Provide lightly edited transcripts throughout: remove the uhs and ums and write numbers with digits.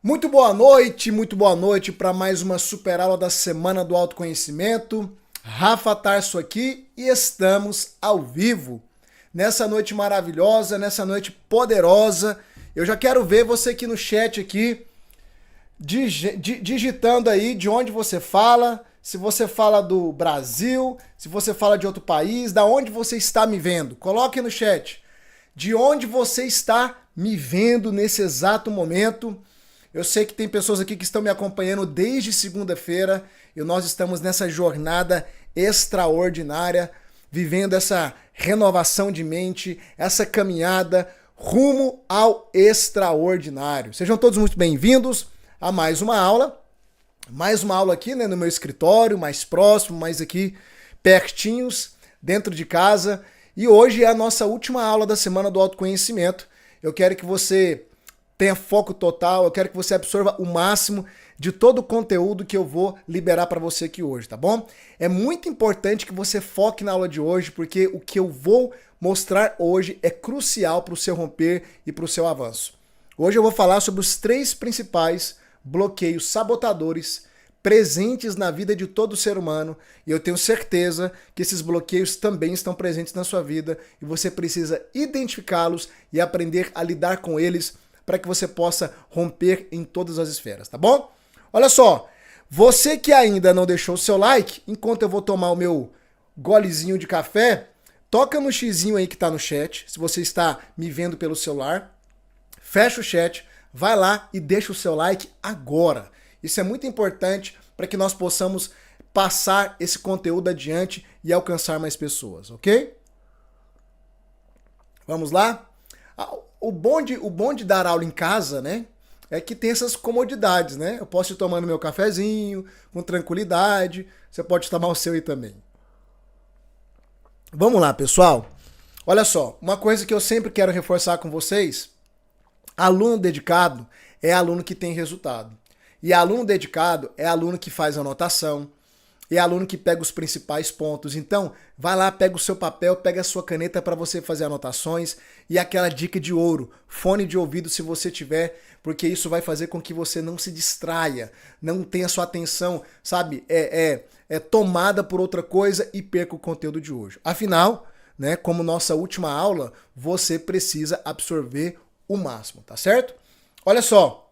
Muito boa noite para mais uma super aula da Semana do Autoconhecimento. Rafa Tarso aqui e estamos ao vivo. Nessa noite maravilhosa, nessa noite poderosa. Eu já quero ver você aqui no chat aqui, digitando aí de onde você fala, se você fala do Brasil, se você fala de outro país, da onde você está me vendo. Coloque no chat de onde você está me vendo nesse exato momento. Eu sei que tem pessoas aqui que estão me acompanhando desde segunda-feira e nós estamos nessa jornada extraordinária, vivendo essa renovação de mente, essa caminhada rumo ao extraordinário. Sejam todos muito bem-vindos a mais uma aula aqui, né, no meu escritório, mais próximo, mais aqui pertinhos, dentro de casa. E hoje é a nossa última aula da Semana do Autoconhecimento. Eu quero que você tenha foco total, eu quero que você absorva o máximo de todo o conteúdo que eu vou liberar para você aqui hoje, tá bom? É muito importante que você foque na aula de hoje, porque o que eu vou mostrar hoje é crucial para o seu romper e para o seu avanço. Hoje eu vou falar sobre os 3 principais bloqueios sabotadores presentes na vida de todo ser humano, e eu tenho certeza que esses bloqueios também estão presentes na sua vida e você precisa identificá-los e aprender a lidar com eles para que você possa romper em todas as esferas, tá bom? Olha só, você que ainda não deixou o seu like, enquanto eu vou tomar o meu golezinho de café, toca no xizinho aí que tá no chat, se você está me vendo pelo celular, fecha o chat, vai lá e deixa o seu like agora. Isso é muito importante para que nós possamos passar esse conteúdo adiante e alcançar mais pessoas, ok? Vamos lá? O bom de dar aula em casa, né, é que tem essas comodidades, né? Eu posso ir tomando meu cafezinho com tranquilidade, você pode tomar o seu aí também. Vamos lá, pessoal. Olha só, uma coisa que eu sempre quero reforçar com vocês, aluno dedicado é aluno que tem resultado. E aluno dedicado é aluno que faz anotação, é aluno que pega os principais pontos. Então, vai lá, pega o seu papel, pega a sua caneta para você fazer anotações e aquela dica de ouro, fone de ouvido se você tiver, porque isso vai fazer com que você não se distraia, não tenha sua atenção, sabe, tomada por outra coisa e perca o conteúdo de hoje. Afinal, né, como nossa última aula, você precisa absorver o máximo, tá certo? Olha só,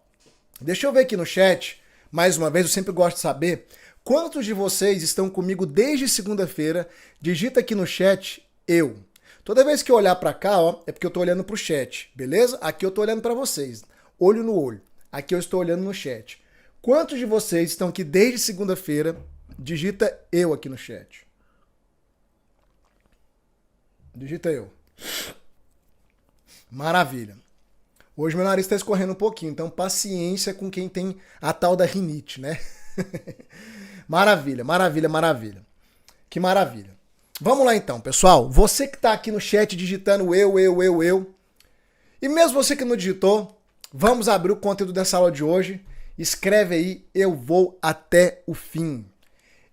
deixa eu ver aqui no chat, mais uma vez, eu sempre gosto de saber quantos de vocês estão comigo desde segunda-feira. Digita aqui no chat, eu. Toda vez que eu olhar para cá, ó, é porque eu tô olhando pro chat, beleza? Aqui eu tô olhando para vocês, olho no olho. Aqui eu estou olhando no chat. Quantos de vocês estão aqui desde segunda-feira? Digita eu aqui no chat. Digita eu. Maravilha. Hoje meu nariz está escorrendo um pouquinho, então paciência com quem tem a tal da rinite, né? Maravilha, maravilha, maravilha. Que maravilha. Vamos lá então, pessoal. Você que está aqui no chat digitando eu. E mesmo você que não digitou, vamos abrir o conteúdo dessa aula de hoje. Escreve aí, eu vou até o fim.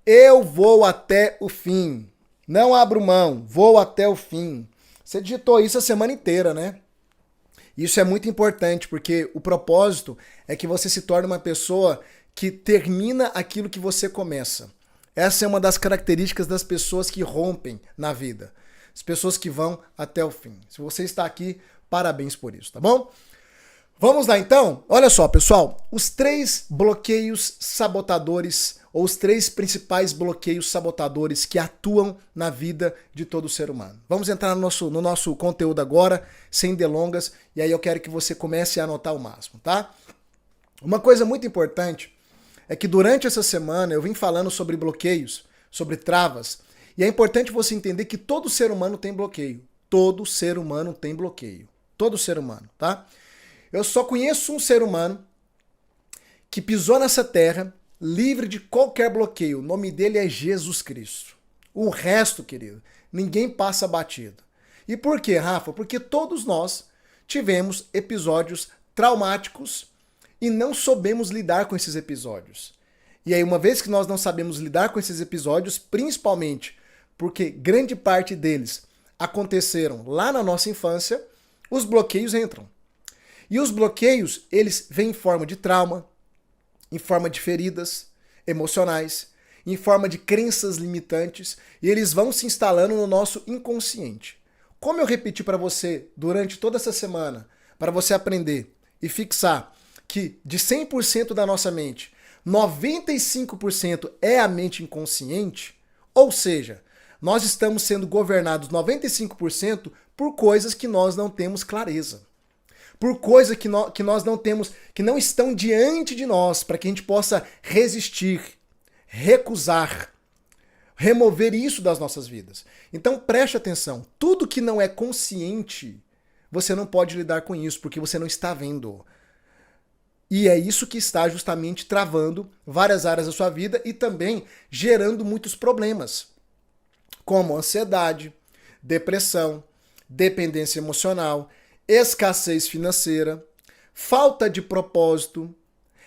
Eu vou até o fim. Não abro mão, vou até o fim. Você digitou isso a semana inteira, né? Isso é muito importante, porque o propósito é que você se torne uma pessoa que termina aquilo que você começa. Essa é uma das características das pessoas que rompem na vida. As pessoas que vão até o fim. Se você está aqui, parabéns por isso, tá bom? Vamos lá então? Olha só, pessoal, os 3 bloqueios sabotadores, ou os 3 principais bloqueios sabotadores que atuam na vida de todo ser humano. Vamos entrar no nosso conteúdo agora, sem delongas, e aí eu quero que você comece a anotar o máximo, tá? Uma coisa muito importante é que durante essa semana eu vim falando sobre bloqueios, sobre travas, e é importante você entender que todo ser humano tem bloqueio. Todo ser humano tem bloqueio. Todo ser humano, tá? Eu só conheço um ser humano que pisou nessa terra livre de qualquer bloqueio. O nome dele é Jesus Cristo. O resto, querido, ninguém passa batido. E por quê, Rafa? Porque todos nós tivemos episódios traumáticos e não soubemos lidar com esses episódios. E aí, uma vez que nós não sabemos lidar com esses episódios, principalmente porque grande parte deles aconteceram lá na nossa infância, os bloqueios entram. E os bloqueios, eles vêm em forma de trauma, em forma de feridas emocionais, em forma de crenças limitantes, e eles vão se instalando no nosso inconsciente. Como eu repeti para você durante toda essa semana, para você aprender e fixar que de 100% da nossa mente, 95% é a mente inconsciente, ou seja, nós estamos sendo governados 95% por coisas que nós não temos clareza. Por coisas que nós não temos, que não estão diante de nós, para que a gente possa resistir, recusar, remover isso das nossas vidas. Então preste atenção, tudo que não é consciente, você não pode lidar com isso, porque você não está vendo. E é isso que está justamente travando várias áreas da sua vida e também gerando muitos problemas, como ansiedade, depressão, dependência emocional, escassez financeira, falta de propósito.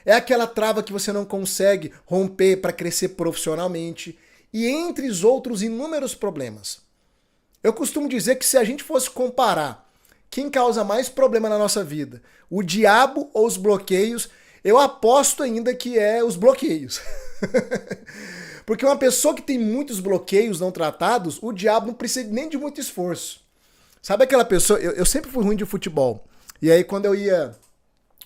É aquela trava que você não consegue romper para crescer profissionalmente e entre os outros inúmeros problemas. Eu costumo dizer que se a gente fosse comparar quem causa mais problema na nossa vida, o diabo ou os bloqueios, eu aposto ainda que é os bloqueios. Porque uma pessoa que tem muitos bloqueios não tratados, o diabo não precisa nem de muito esforço. Sabe aquela pessoa, eu sempre fui ruim de futebol, e aí quando eu ia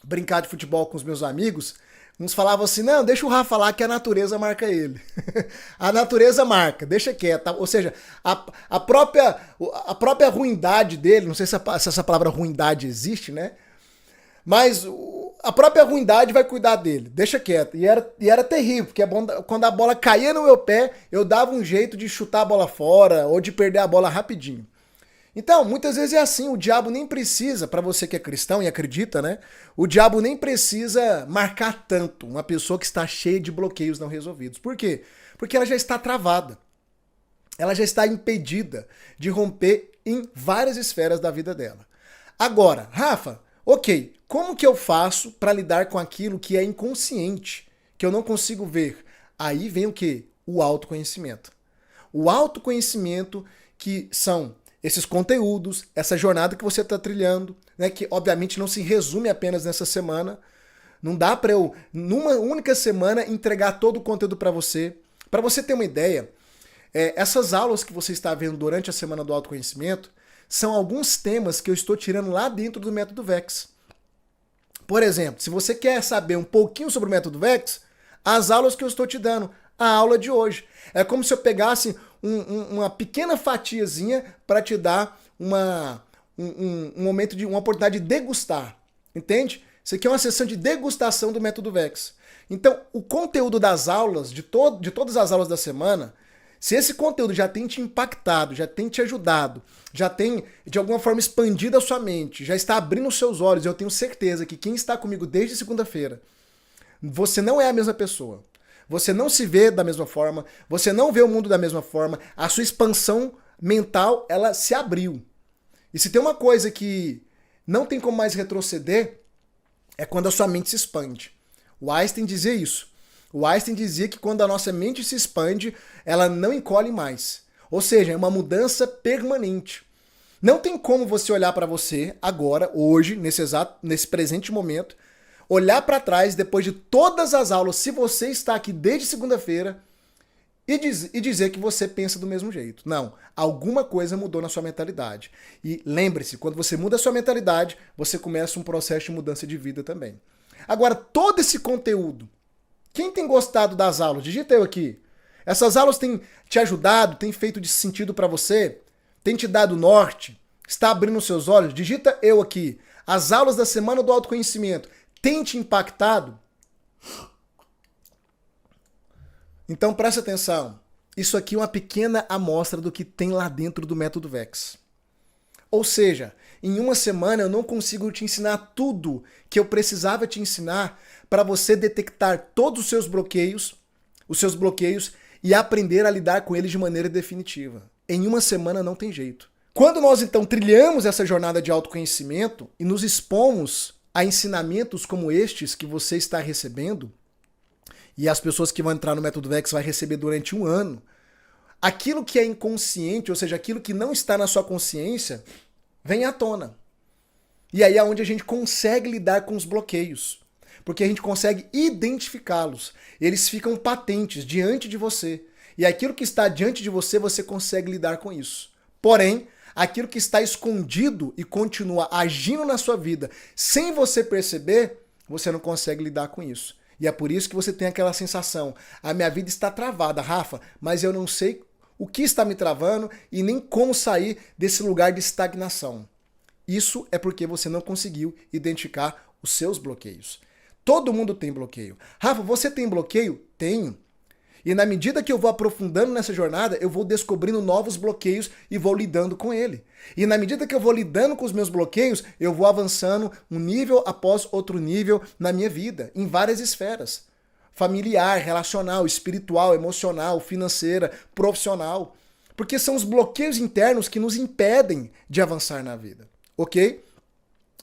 brincar de futebol com os meus amigos, uns falavam assim, não, deixa o Rafa falar que a natureza marca ele. A natureza marca, deixa quieto. Ou seja, a própria ruindade dele, não sei se essa palavra ruindade existe, né? Mas a própria ruindade vai cuidar dele, deixa quieto. E era terrível, porque quando a bola caía no meu pé, eu dava um jeito de chutar a bola fora ou de perder a bola rapidinho. Então, muitas vezes é assim, o diabo nem precisa, para você que é cristão e acredita, né? O diabo nem precisa marcar tanto uma pessoa que está cheia de bloqueios não resolvidos. Por quê? Porque ela já está travada. Ela já está impedida de romper em várias esferas da vida dela. Agora, Rafa, ok, como que eu faço para lidar com aquilo que é inconsciente, que eu não consigo ver? Aí vem o quê? O autoconhecimento. O autoconhecimento que são esses conteúdos, essa jornada que você está trilhando, né, que obviamente não se resume apenas nessa semana. Não dá para eu, numa única semana, entregar todo o conteúdo para você. Para você ter uma ideia, essas aulas que você está vendo durante a Semana do Autoconhecimento são alguns temas que eu estou tirando lá dentro do Método Vex. Por exemplo, se você quer saber um pouquinho sobre o Método Vex, as aulas que eu estou te dando, a aula de hoje. É como se eu pegasse uma pequena fatiazinha para te dar um momento de uma oportunidade de degustar. Entende? Isso aqui é uma sessão de degustação do Método Vex. Então, o conteúdo das aulas, de todas as aulas da semana, se esse conteúdo já tem te impactado, já tem te ajudado, já tem de alguma forma expandido a sua mente, já está abrindo os seus olhos, eu tenho certeza que quem está comigo desde segunda-feira, você não é a mesma pessoa. Você não se vê da mesma forma, você não vê o mundo da mesma forma, a sua expansão mental, ela se abriu. E se tem uma coisa que não tem como mais retroceder, é quando a sua mente se expande. O Einstein dizia isso. O Einstein dizia que quando a nossa mente se expande, ela não encolhe mais. Ou seja, é uma mudança permanente. Não tem como você olhar para você agora, hoje, nesse presente momento, olhar para trás depois de todas as aulas, se você está aqui desde segunda-feira, e dizer que você pensa do mesmo jeito. Não, alguma coisa mudou na sua mentalidade. E lembre-se, quando você muda a sua mentalidade, você começa um processo de mudança de vida também. Agora, todo esse conteúdo, quem tem gostado das aulas? Digita eu aqui. Essas aulas têm te ajudado, têm feito de sentido para você? Tem te dado norte? Está abrindo os seus olhos? Digita eu aqui. As aulas da Semana do Autoconhecimento têm te impactado? Então preste atenção. Isso aqui é uma pequena amostra do que tem lá dentro do Método Vex. Ou seja, em uma semana eu não consigo te ensinar tudo que eu precisava te ensinar para você detectar todos os seus bloqueios e aprender a lidar com eles de maneira definitiva. Em uma semana não tem jeito. Quando nós então trilhamos essa jornada de autoconhecimento e nos expomos a ensinamentos como estes que você está recebendo, e as pessoas que vão entrar no Método Vex vai receber durante um ano, aquilo que é inconsciente, ou seja, aquilo que não está na sua consciência, vem à tona. E aí é onde a gente consegue lidar com os bloqueios. Porque a gente consegue identificá-los. Eles ficam patentes diante de você. E aquilo que está diante de você, você consegue lidar com isso. Porém, aquilo que está escondido e continua agindo na sua vida sem você perceber, você não consegue lidar com isso. E é por isso que você tem aquela sensação: a minha vida está travada, Rafa, mas eu não sei o que está me travando e nem como sair desse lugar de estagnação. Isso é porque você não conseguiu identificar os seus bloqueios. Todo mundo tem bloqueio. Rafa, você tem bloqueio? Tenho. E na medida que eu vou aprofundando nessa jornada, eu vou descobrindo novos bloqueios e vou lidando com ele. E na medida que eu vou lidando com os meus bloqueios, eu vou avançando um nível após outro nível na minha vida, em várias esferas. Familiar, relacional, espiritual, emocional, financeira, profissional. Porque são os bloqueios internos que nos impedem de avançar na vida. Ok?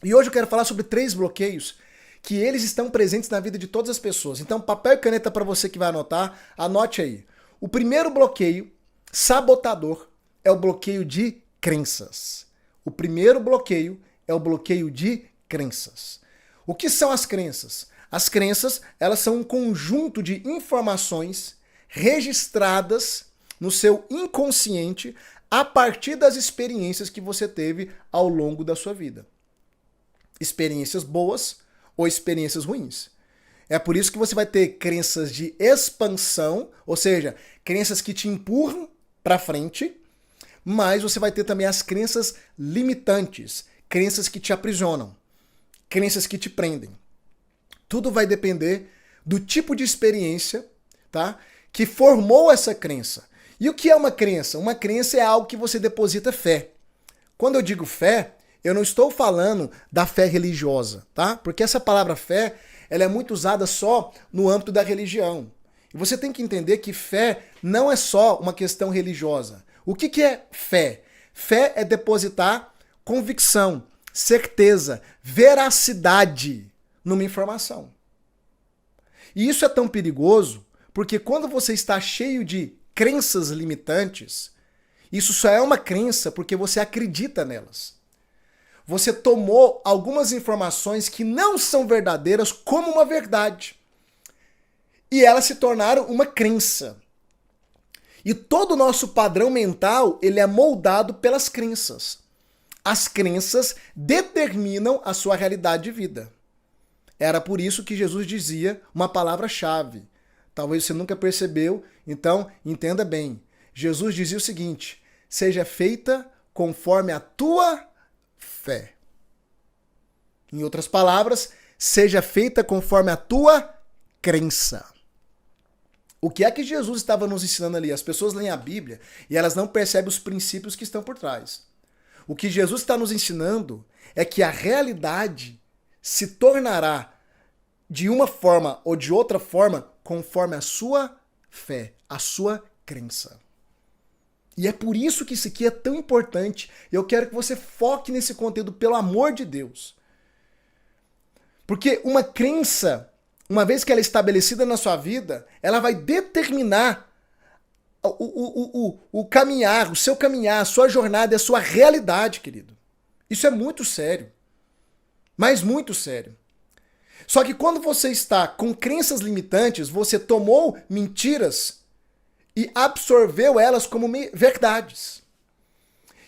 E hoje eu quero falar sobre 3 bloqueios que eles estão presentes na vida de todas as pessoas. Então, papel e caneta para você que vai anotar, anote aí. O primeiro bloqueio sabotador é o bloqueio de crenças. O primeiro bloqueio é o bloqueio de crenças. O que são as crenças? As crenças, elas são um conjunto de informações registradas no seu inconsciente a partir das experiências que você teve ao longo da sua vida. Experiências boas ou experiências ruins. É por isso que você vai ter crenças de expansão, ou seja, crenças que te empurram para frente, mas você vai ter também as crenças limitantes, crenças que te aprisionam, crenças que te prendem. Tudo vai depender do tipo de experiência, tá, que formou essa crença. E o que é uma crença? Uma crença é algo que você deposita fé. Quando eu digo fé, eu não estou falando da fé religiosa, tá? Porque essa palavra fé, ela é muito usada só no âmbito da religião. E você tem que entender que fé não é só uma questão religiosa. O que é fé? Fé é depositar convicção, certeza, veracidade numa informação. E isso é tão perigoso porque quando você está cheio de crenças limitantes, isso só é uma crença porque você acredita nelas. Você tomou algumas informações que não são verdadeiras como uma verdade. E elas se tornaram uma crença. E todo o nosso padrão mental, ele é moldado pelas crenças. As crenças determinam a sua realidade de vida. Era por isso que Jesus dizia uma palavra-chave. Talvez você nunca percebeu, então entenda bem. Jesus dizia o seguinte: seja feita conforme a tua fé. Em outras palavras, seja feita conforme a tua crença. O que é que Jesus estava nos ensinando ali? As pessoas leem a Bíblia e elas não percebem os princípios que estão por trás. O que Jesus está nos ensinando é que a realidade se tornará de uma forma ou de outra forma conforme a sua fé, a sua crença. E é por isso que isso aqui é tão importante. Eu quero que você foque nesse conteúdo, pelo amor de Deus. Porque uma crença, uma vez que ela é estabelecida na sua vida, ela vai determinar o caminhar, o seu caminhar, a sua jornada e a sua realidade, querido. Isso é muito sério. Mas muito sério. Só que quando você está com crenças limitantes, você tomou mentiras e absorveu elas como verdades.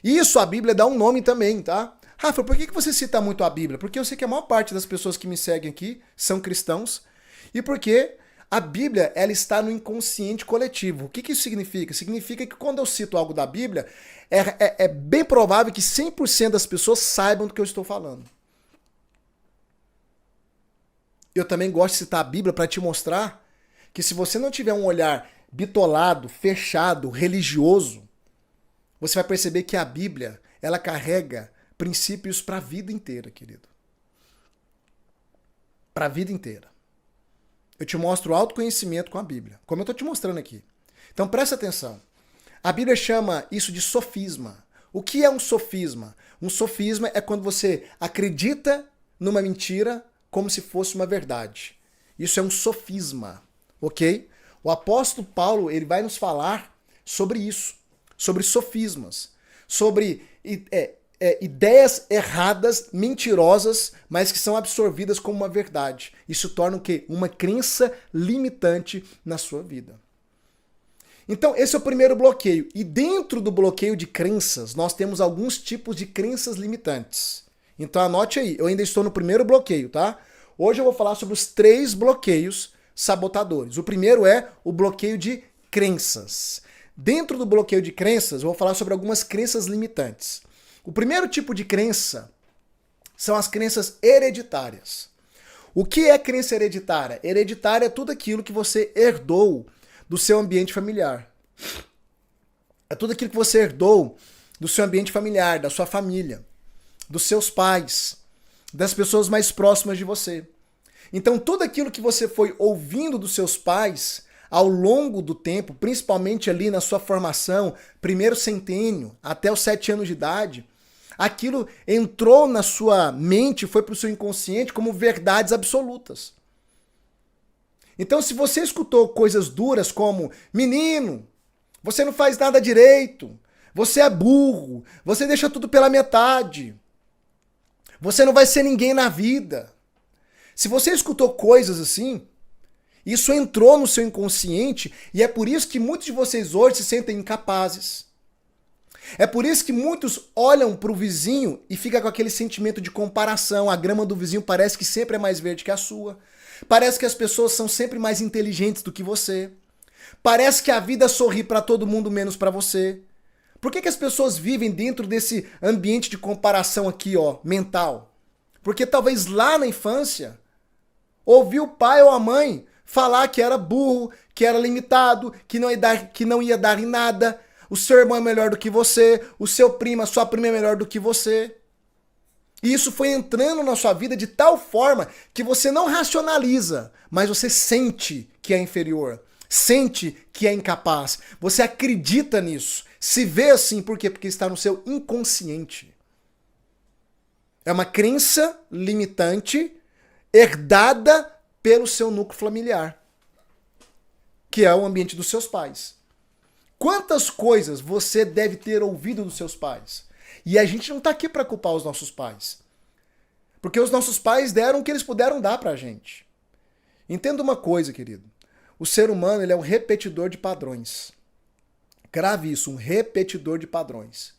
Isso a Bíblia dá um nome também, tá? Rafa, por que você cita muito a Bíblia? Porque eu sei que a maior parte das pessoas que me seguem aqui são cristãos e porque a Bíblia, ela está no inconsciente coletivo. O que isso significa? Significa que quando eu cito algo da Bíblia, é bem provável que 100% das pessoas saibam do que eu estou falando. Eu também gosto de citar a Bíblia para te mostrar que se você não tiver um olhar bitolado, fechado, religioso, você vai perceber que a Bíblia, ela carrega princípios para a vida inteira, querido. Para a vida inteira. Eu te mostro o autoconhecimento com a Bíblia, como eu estou te mostrando aqui. Então presta atenção. A Bíblia chama isso de sofisma. O que é um sofisma? Um sofisma é quando você acredita numa mentira como se fosse uma verdade. Isso é um sofisma, ok? O apóstolo Paulo, ele vai nos falar sobre isso, sobre sofismas, sobre ideias erradas, mentirosas, mas que são absorvidas como uma verdade. Isso torna o quê? Uma crença limitante na sua vida. Então, esse é o primeiro bloqueio. E dentro do bloqueio de crenças, nós temos alguns tipos de crenças limitantes. Então, anote aí. Eu ainda estou no primeiro bloqueio, tá? Hoje eu vou falar sobre os 3 bloqueios sabotadores. O primeiro é o bloqueio de crenças. Dentro do bloqueio de crenças, eu vou falar sobre algumas crenças limitantes. O primeiro tipo de crença são as crenças hereditárias. O que é crença hereditária? Hereditária é tudo aquilo que você herdou do seu ambiente familiar. É tudo aquilo que você herdou do seu ambiente familiar, da sua família, dos seus pais, das pessoas mais próximas de você. Então, tudo aquilo que você foi ouvindo dos seus pais ao longo do tempo, principalmente ali na sua formação, primeiro centênio, até os 7 anos de idade, aquilo entrou na sua mente, foi para o seu inconsciente como verdades absolutas. Então, se você escutou coisas duras como: menino, você não faz nada direito, você é burro, você deixa tudo pela metade, você não vai ser ninguém na vida. Se você escutou coisas assim, isso entrou no seu inconsciente e é por isso que muitos de vocês hoje se sentem incapazes. É por isso que muitos olham para o vizinho e ficam com aquele sentimento de comparação. A grama do vizinho parece que sempre é mais verde que a sua. Parece que as pessoas são sempre mais inteligentes do que você. Parece que a vida sorri para todo mundo menos para você. Por que as pessoas vivem dentro desse ambiente de comparação aqui, ó, mental? Porque talvez lá na infância ouviu o pai ou a mãe falar que era burro, que era limitado, que não ia dar em nada. O seu irmão é melhor do que você, o seu primo, a sua prima é melhor do que você. E isso foi entrando na sua vida de tal forma que você não racionaliza, mas você sente que é inferior, sente que é incapaz. Você acredita nisso, se vê assim, por quê? Porque está no seu inconsciente. É uma crença limitante herdada pelo seu núcleo familiar, que é o ambiente dos seus pais. Quantas coisas você deve ter ouvido dos seus pais? E a gente não está aqui para culpar os nossos pais. Porque os nossos pais deram o que eles puderam dar para a gente. Entenda uma coisa, querido. O ser humano ele é um repetidor de padrões. Grave isso, um repetidor de padrões.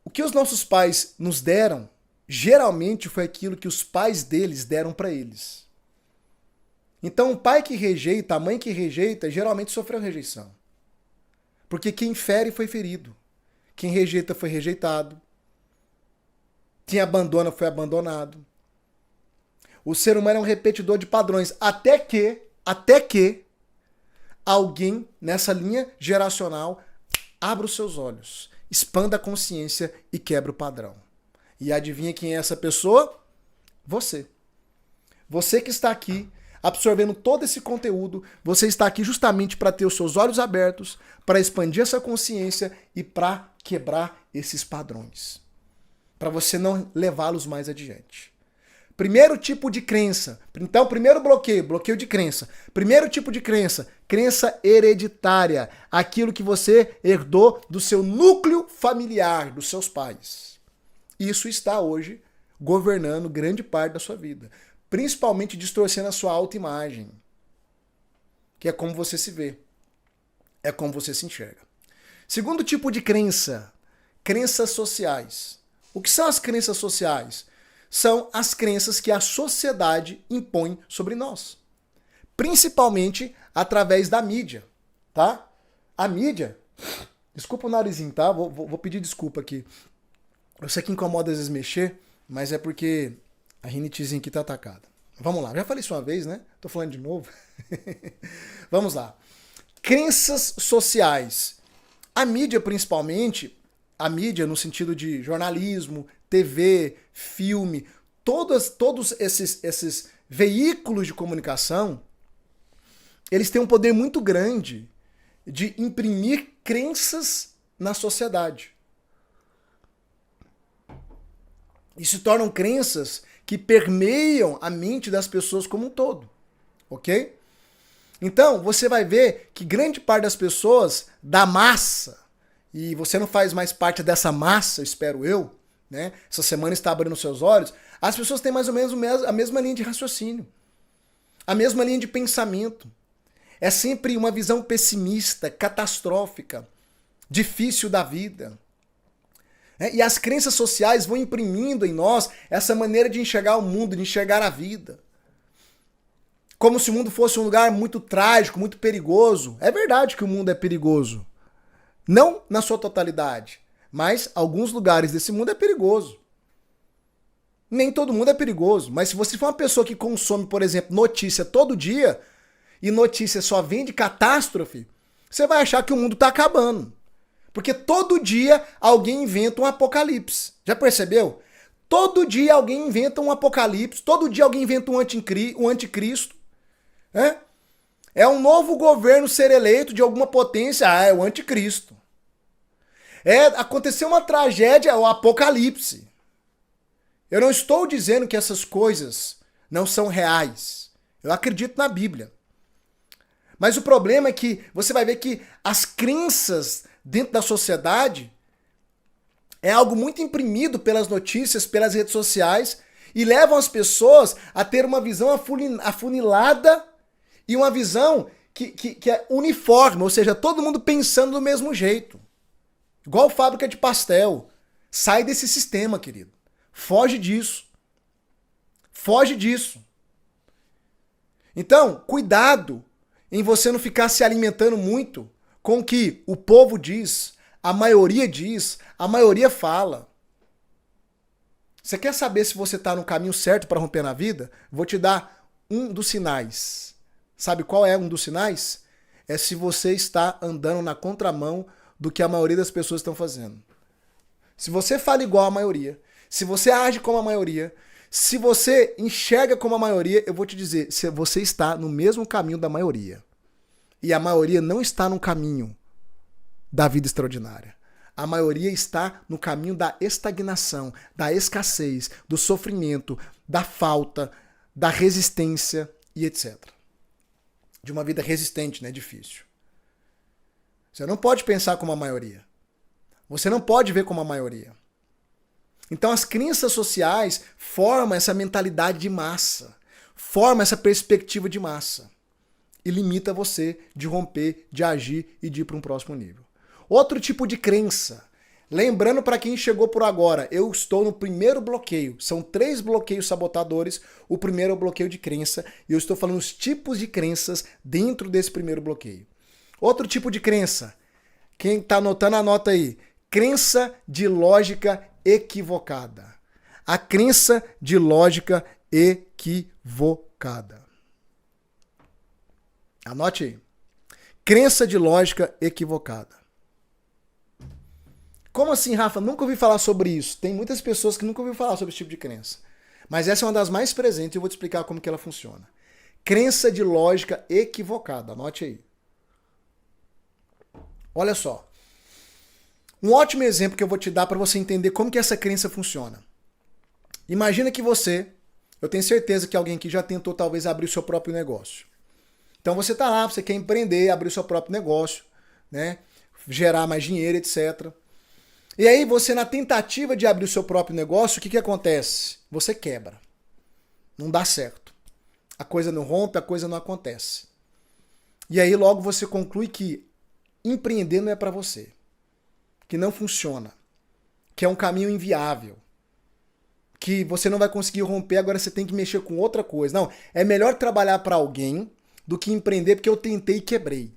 O que os nossos pais nos deram, geralmente foi aquilo que os pais deles deram para eles. Então, o pai que rejeita, a mãe que rejeita, geralmente sofreu rejeição. Porque quem fere foi ferido. Quem rejeita foi rejeitado. Quem abandona foi abandonado. O ser humano é um repetidor de padrões. Até que alguém nessa linha geracional abra os seus olhos, expanda a consciência e quebra o padrão. E adivinha quem é essa pessoa? Você. Você que está aqui absorvendo todo esse conteúdo, você está aqui justamente para ter os seus olhos abertos, para expandir essa consciência e para quebrar esses padrões. Para você não levá-los mais adiante. Primeiro tipo de crença. Então, primeiro bloqueio de crença. Primeiro tipo de crença, crença hereditária. Aquilo que você herdou do seu núcleo familiar, dos seus pais. Isso está hoje governando grande parte da sua vida. Principalmente distorcendo a sua autoimagem. Que é como você se vê. É como você se enxerga. Segundo tipo de crença, crenças sociais. O que são as crenças sociais? São as crenças que a sociedade impõe sobre nós. Principalmente através da mídia, tá? A mídia... Desculpa o narizinho, tá? Vou pedir desculpa aqui. Eu sei que incomoda às vezes mexer, mas é porque a rinitezinha aqui tá atacada. Vamos lá. Já falei isso uma vez, né? Tô falando de novo. Vamos lá. Crenças sociais. A mídia, principalmente, a mídia no sentido de jornalismo, TV, filme, todos esses veículos de comunicação, eles têm um poder muito grande de imprimir crenças na sociedade. E se tornam crenças que permeiam a mente das pessoas como um todo, ok? Então, você vai ver que grande parte das pessoas, da massa, e você não faz mais parte dessa massa, espero eu, né? Essa semana está abrindo seus olhos, as pessoas têm mais ou menos a mesma linha de raciocínio, a mesma linha de pensamento. É sempre uma visão pessimista, catastrófica, difícil da vida. E as crenças sociais vão imprimindo em nós essa maneira de enxergar o mundo, de enxergar a vida. Como se o mundo fosse um lugar muito trágico, muito perigoso. É verdade que o mundo é perigoso. Não na sua totalidade, mas alguns lugares desse mundo é perigoso. Nem todo mundo é perigoso, mas se você for uma pessoa que consome, por exemplo, notícia todo dia, e notícia só vem de catástrofe, você vai achar que o mundo está acabando. Porque todo dia alguém inventa um apocalipse. Já percebeu? Todo dia alguém inventa um apocalipse, todo dia alguém inventa um anticristo. É um novo governo ser eleito de alguma potência, é o anticristo. Aconteceu uma tragédia, é o apocalipse. Eu não estou dizendo que essas coisas não são reais. Eu acredito na Bíblia. Mas o problema é que você vai ver que as crenças dentro da sociedade é algo muito imprimido pelas notícias, pelas redes sociais, e levam as pessoas a ter uma visão afunilada e uma visão que é uniforme, ou seja, todo mundo pensando do mesmo jeito. Igual fábrica de pastel. Sai desse sistema, querido. Foge disso. Foge disso. Então, cuidado em você não ficar se alimentando muito com o que o povo diz, a maioria fala. Você quer saber se você está no caminho certo para romper na vida? Vou te dar um dos sinais. Sabe qual é um dos sinais? É se você está andando na contramão do que a maioria das pessoas estão fazendo. Se você fala igual à maioria, se você age como a maioria, se você enxerga como a maioria, eu vou te dizer, você está no mesmo caminho da maioria. E a maioria não está no caminho da vida extraordinária. A maioria está no caminho da estagnação, da escassez, do sofrimento, da falta, da resistência e etc. De uma vida resistente, né? Difícil. Você não pode pensar como a maioria. Você não pode ver como a maioria. Então as crenças sociais formam essa mentalidade de massa, formam essa perspectiva de massa e limita você de romper, de agir e de ir para um próximo nível. Outro tipo de crença. Lembrando para quem chegou por agora, eu estou no primeiro bloqueio. São 3 bloqueios sabotadores. O primeiro é o bloqueio de crença e eu estou falando os tipos de crenças dentro desse primeiro bloqueio. Outro tipo de crença. Quem está anotando, anota aí. Crença de lógica equivocada. A crença de lógica equivocada. Anote aí. Crença de lógica equivocada. Como assim, Rafa? Nunca ouvi falar sobre isso. Tem muitas pessoas que nunca ouviram falar sobre esse tipo de crença. Mas essa é uma das mais presentes e eu vou te explicar como que ela funciona. Crença de lógica equivocada. Anote aí. Olha só. Um ótimo exemplo que eu vou te dar para você entender como que essa crença funciona. Imagina que eu tenho certeza que alguém aqui já tentou talvez abrir o seu próprio negócio. Então você está lá, você quer empreender, abrir o seu próprio negócio, né? Gerar mais dinheiro, etc. E aí você, na tentativa de abrir o seu próprio negócio, o que acontece? Você quebra. Não dá certo. A coisa não rompe, a coisa não acontece. E aí logo você conclui que empreender não é para você. Que não funciona. Que é um caminho inviável. Que você não vai conseguir romper, agora você tem que mexer com outra coisa. Não, é melhor trabalhar para alguém do que empreender porque eu tentei e quebrei.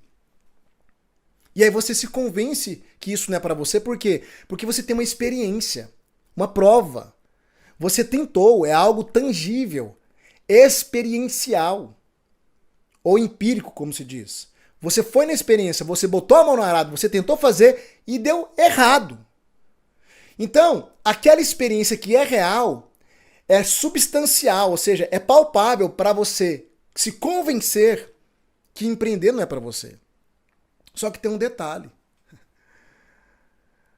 E aí você se convence que isso não é para você, por quê? Porque você tem uma experiência, uma prova. Você tentou, é algo tangível, experiencial, ou empírico, como se diz. Você foi na experiência, você botou a mão no arado, você tentou fazer e deu errado. Então, aquela experiência que é real, é substancial, ou seja, é palpável para você se convencer que empreender não é para você. Só que tem um detalhe.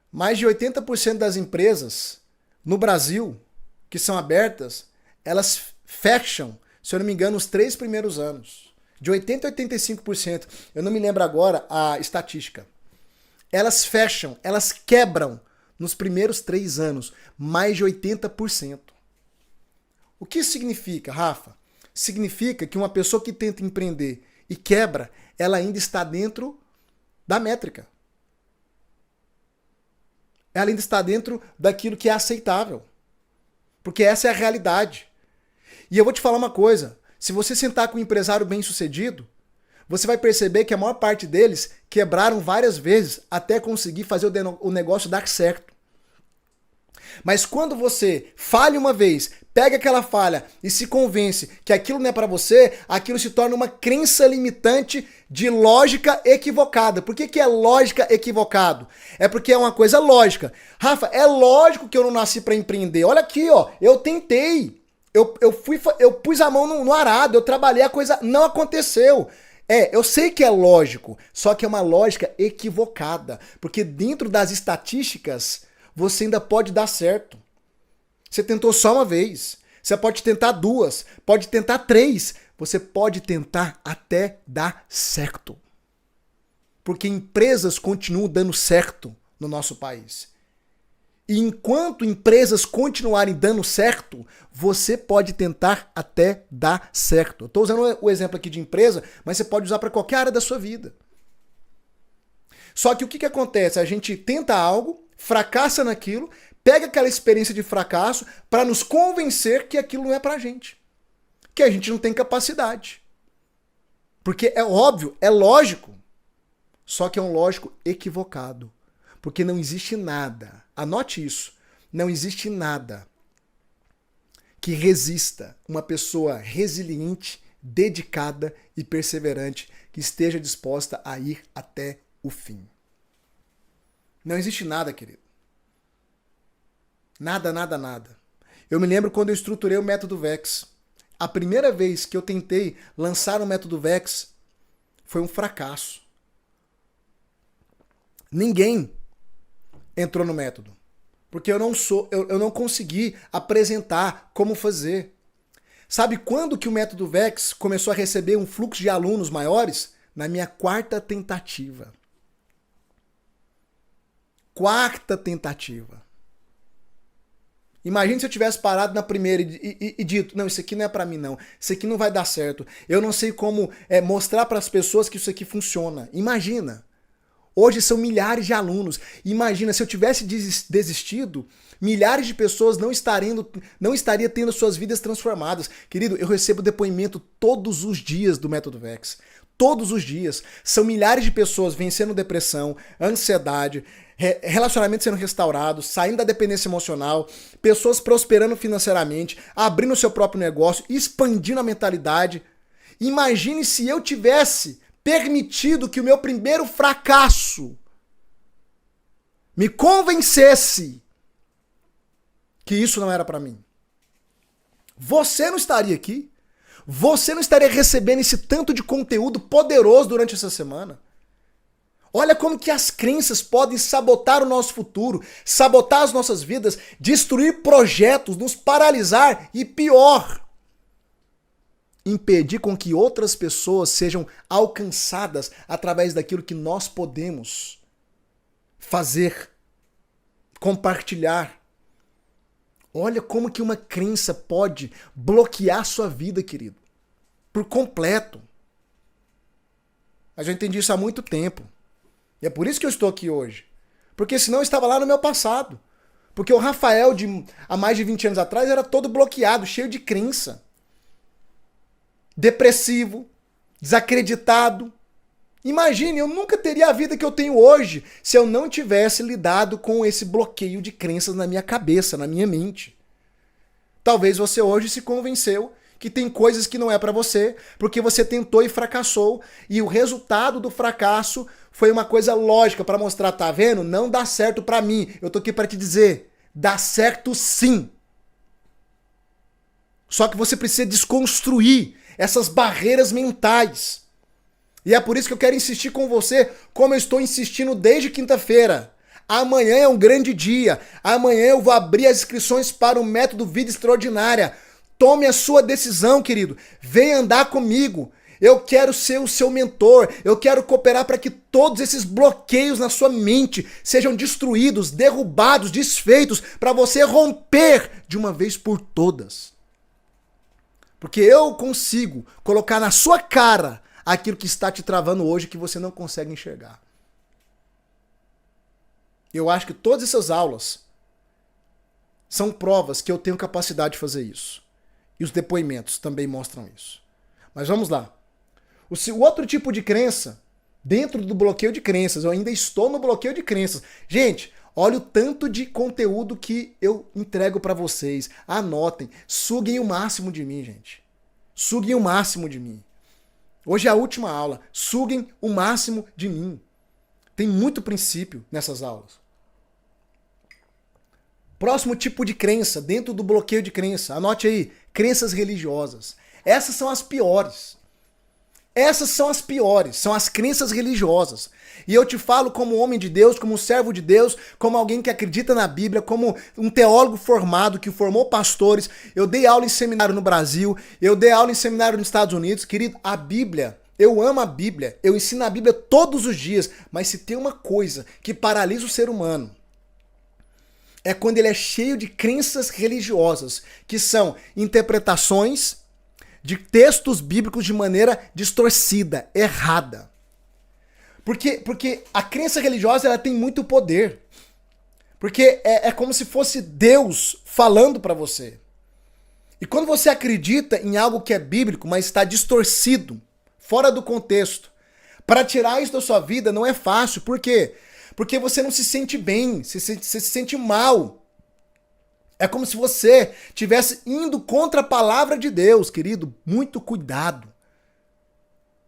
Mais de 80% das empresas no Brasil que são abertas, elas fecham, se eu não me engano, os 3 primeiros anos. De 80% a 85%. Eu não me lembro agora a estatística. elas fecham, elas quebram nos primeiros 3 anos, mais de 80%. O que isso significa, Rafa? Significa que uma pessoa que tenta empreender e quebra, ela ainda está dentro da métrica. Ela ainda está dentro daquilo que é aceitável. Porque essa é a realidade. E eu vou te falar uma coisa. Se você sentar com um empresário bem-sucedido, você vai perceber que a maior parte deles quebraram várias vezes até conseguir fazer o negócio dar certo. Mas quando você falha uma vez, pega aquela falha e se convence que aquilo não é para você, aquilo se torna uma crença limitante de lógica equivocada. Por que é lógica equivocado? É porque é uma coisa lógica. Rafa, é lógico que eu não nasci para empreender. Olha aqui, ó, eu tentei. Eu pus a mão no arado, eu trabalhei, a coisa não aconteceu. Eu sei que é lógico, só que é uma lógica equivocada. Porque dentro das estatísticas, você ainda pode dar certo. Você tentou só uma vez. Você pode tentar 2, pode tentar 3. Você pode tentar até dar certo. Porque empresas continuam dando certo no nosso país. E enquanto empresas continuarem dando certo, você pode tentar até dar certo. Eu estou usando o exemplo aqui de empresa, mas você pode usar para qualquer área da sua vida. Só que o que acontece? A gente tenta algo, fracassa naquilo, pega aquela experiência de fracasso para nos convencer que aquilo não é pra gente. Que a gente não tem capacidade. Porque é óbvio, é lógico. Só que é um lógico equivocado. Porque não existe nada, anote isso, não existe nada que resista uma pessoa resiliente, dedicada e perseverante que esteja disposta a ir até o fim. Não existe nada, querido. Nada, nada, nada. Eu me lembro quando eu estruturei o método VEX. A primeira vez que eu tentei lançar o método VEX foi um fracasso. Ninguém entrou no método. Porque eu não consegui apresentar como fazer. Sabe quando que o método VEX começou a receber um fluxo de alunos maiores? Na minha 4ª tentativa. 4ª tentativa. Imagina se eu tivesse parado na primeira e dito, não, isso aqui não é pra mim não, isso aqui não vai dar certo. Eu não sei como mostrar para as pessoas que isso aqui funciona. Imagina. Hoje são milhares de alunos. Imagina, se eu tivesse desistido, milhares de pessoas não estariam tendo suas vidas transformadas. Querido, eu recebo depoimento todos os dias do Método VEX. Todos os dias. São milhares de pessoas vencendo depressão, ansiedade, relacionamentos sendo restaurados, saindo da dependência emocional, pessoas prosperando financeiramente, abrindo seu próprio negócio, expandindo a mentalidade. Imagine se eu tivesse permitido que o meu primeiro fracasso me convencesse que isso não era para mim. Você não estaria aqui. Você não estaria recebendo esse tanto de conteúdo poderoso durante essa semana. Olha como que as crenças podem sabotar o nosso futuro, sabotar as nossas vidas, destruir projetos, nos paralisar e pior, impedir com que outras pessoas sejam alcançadas através daquilo que nós podemos fazer, compartilhar. Olha como que uma crença pode bloquear sua vida, querido, por completo. Mas eu entendi isso há muito tempo. E é por isso que eu estou aqui hoje. Porque senão eu estava lá no meu passado. Porque o Rafael há mais de 20 anos atrás era todo bloqueado, cheio de crença. Depressivo, desacreditado. Imagine, eu nunca teria a vida que eu tenho hoje se eu não tivesse lidado com esse bloqueio de crenças na minha cabeça, na minha mente. Talvez você hoje se convenceu que tem coisas que não é pra você, porque você tentou e fracassou, e o resultado do fracasso foi uma coisa lógica pra mostrar, tá vendo? Não dá certo pra mim. Eu tô aqui pra te dizer, dá certo sim. Só que você precisa desconstruir essas barreiras mentais. E é por isso que eu quero insistir com você, como eu estou insistindo desde quinta-feira. Amanhã é um grande dia. Amanhã eu vou abrir as inscrições para o Método Vida Extraordinária. Tome a sua decisão, querido. Venha andar comigo. Eu quero ser o seu mentor. Eu quero cooperar para que todos esses bloqueios na sua mente sejam destruídos, derrubados, desfeitos, para você romper de uma vez por todas. Porque eu consigo colocar na sua cara aquilo que está te travando hoje que você não consegue enxergar. Eu acho que todas essas aulas são provas que eu tenho capacidade de fazer isso. E os depoimentos também mostram isso. Mas vamos lá. O outro tipo de crença, dentro do bloqueio de crenças, eu ainda estou no bloqueio de crenças. Gente, olha o tanto de conteúdo que eu entrego para vocês. Anotem, suguem o máximo de mim, gente. Suguem o máximo de mim. Hoje é a última aula. Suguem o máximo de mim. Tem muito princípio nessas aulas. Próximo tipo de crença, dentro do bloqueio de crença. Anote aí, crenças religiosas. Essas são as piores. Essas são as piores, são as crenças religiosas. E eu te falo como homem de Deus, como servo de Deus, como alguém que acredita na Bíblia, como um teólogo formado, que formou pastores. Eu dei aula em seminário no Brasil, eu dei aula em seminário nos Estados Unidos. Querido, a Bíblia, eu amo a Bíblia, eu ensino a Bíblia todos os dias. Mas se tem uma coisa que paralisa o ser humano, é quando ele é cheio de crenças religiosas, que são interpretações de textos bíblicos de maneira distorcida, errada. Porque a crença religiosa ela tem muito poder. Porque é como se fosse Deus falando para você. E quando você acredita em algo que é bíblico, mas está distorcido, fora do contexto, para tirar isso da sua vida não é fácil. Por quê? Porque você não se sente bem, você se sente mal. É como se você estivesse indo contra a palavra de Deus, querido. Muito cuidado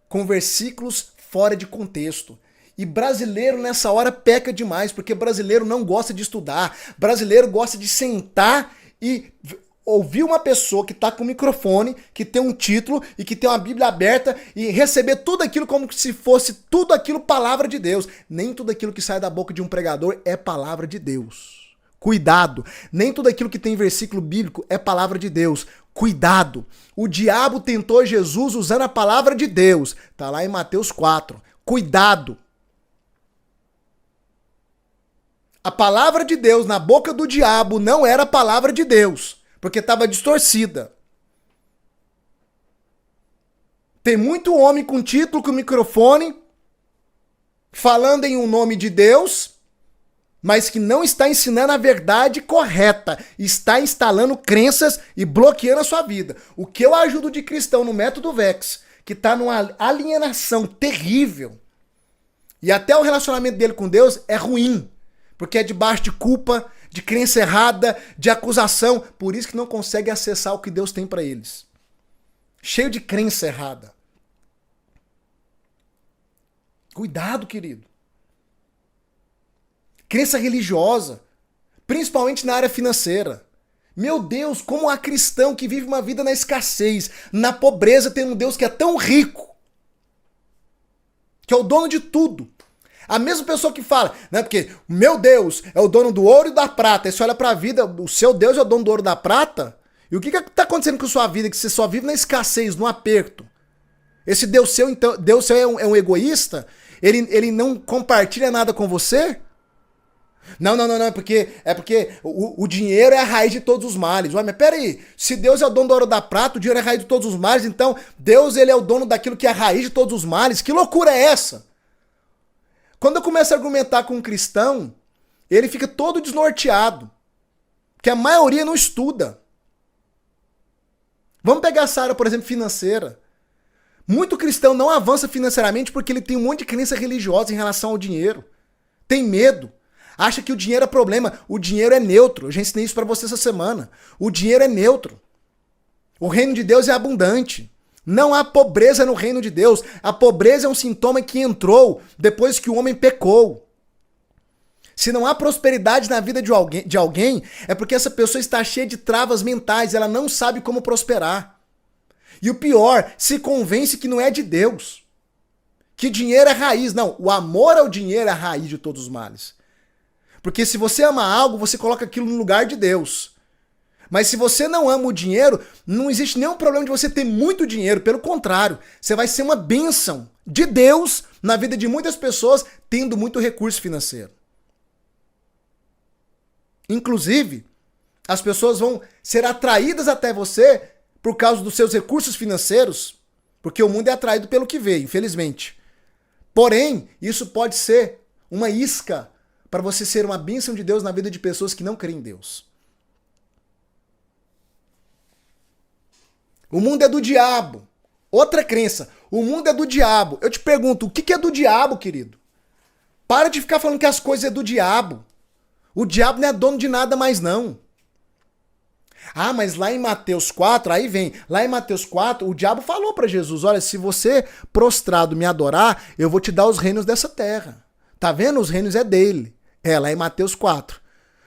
com versículos fora de contexto. E brasileiro nessa hora peca demais, porque brasileiro não gosta de estudar. Brasileiro gosta de sentar e ouvir uma pessoa que está com o microfone, que tem um título e que tem uma Bíblia aberta e receber tudo aquilo como se fosse tudo aquilo palavra de Deus. Nem tudo aquilo que sai da boca de um pregador é palavra de Deus. Cuidado, nem tudo aquilo que tem versículo bíblico é palavra de Deus. Cuidado, o diabo tentou Jesus usando a palavra de Deus. Tá lá em Mateus 4. Cuidado. A palavra de Deus na boca do diabo não era a palavra de Deus, porque estava distorcida. Tem muito homem com título, com microfone, falando em um nome de Deus, mas que não está ensinando a verdade correta, está instalando crenças e bloqueando a sua vida. O que eu ajudo de cristão no Método Vex, que está numa alienação terrível, e até o relacionamento dele com Deus é ruim, porque é debaixo de culpa, de crença errada, de acusação, por isso que não consegue acessar o que Deus tem para eles. Cheio de crença errada. Cuidado, querido. Crença religiosa, principalmente na área financeira. Meu Deus, como há cristão que vive uma vida na escassez, na pobreza, tem um Deus que é tão rico, que é o dono de tudo. A mesma pessoa que fala, né, porque o meu Deus é o dono do ouro e da prata, e você olha para a vida, o seu Deus é o dono do ouro e da prata, e o que está acontecendo com a sua vida, que você só vive na escassez, no aperto? Esse Deus seu, então, Deus seu é um egoísta? Ele não compartilha nada com você? Não, é porque o dinheiro é a raiz de todos os males. Ué, mas peraí, se Deus é o dono do ouro e da prata, o dinheiro é a raiz de todos os males, então Deus ele é o dono daquilo que é a raiz de todos os males. Que loucura é essa? Quando eu começo a argumentar com um cristão, ele fica todo desnorteado, porque a maioria não estuda. Vamos pegar essa área, por exemplo, financeira. Muito cristão não avança financeiramente porque ele tem um monte de crença religiosa em relação ao dinheiro. Tem medo. Acha que o dinheiro é problema. O dinheiro é neutro. Eu já ensinei isso para você essa semana. O dinheiro é neutro. O reino de Deus é abundante. Não há pobreza no reino de Deus. A pobreza é um sintoma que entrou depois que o homem pecou. Se não há prosperidade na vida de alguém, é porque essa pessoa está cheia de travas mentais. Ela não sabe como prosperar. E o pior, se convence que não é de Deus. Que dinheiro é raiz. Não, o amor ao dinheiro é a raiz de todos os males. Porque se você ama algo, você coloca aquilo no lugar de Deus. Mas se você não ama o dinheiro, não existe nenhum problema de você ter muito dinheiro. Pelo contrário, você vai ser uma bênção de Deus na vida de muitas pessoas tendo muito recurso financeiro. Inclusive, as pessoas vão ser atraídas até você por causa dos seus recursos financeiros, porque o mundo é atraído pelo que vê, infelizmente. Porém, isso pode ser uma isca para você ser uma bênção de Deus na vida de pessoas que não creem em Deus. O mundo é do diabo. Outra crença. O mundo é do diabo. Eu te pergunto, o que é do diabo, querido? Para de ficar falando que as coisas é do diabo. O diabo não é dono de nada mais, não. Ah, mas lá em Mateus 4, aí vem, lá em Mateus 4, o diabo falou para Jesus, olha, se você prostrado me adorar, eu vou te dar os reinos dessa terra. Tá vendo? Os reinos é dele. É, lá em Mateus 4.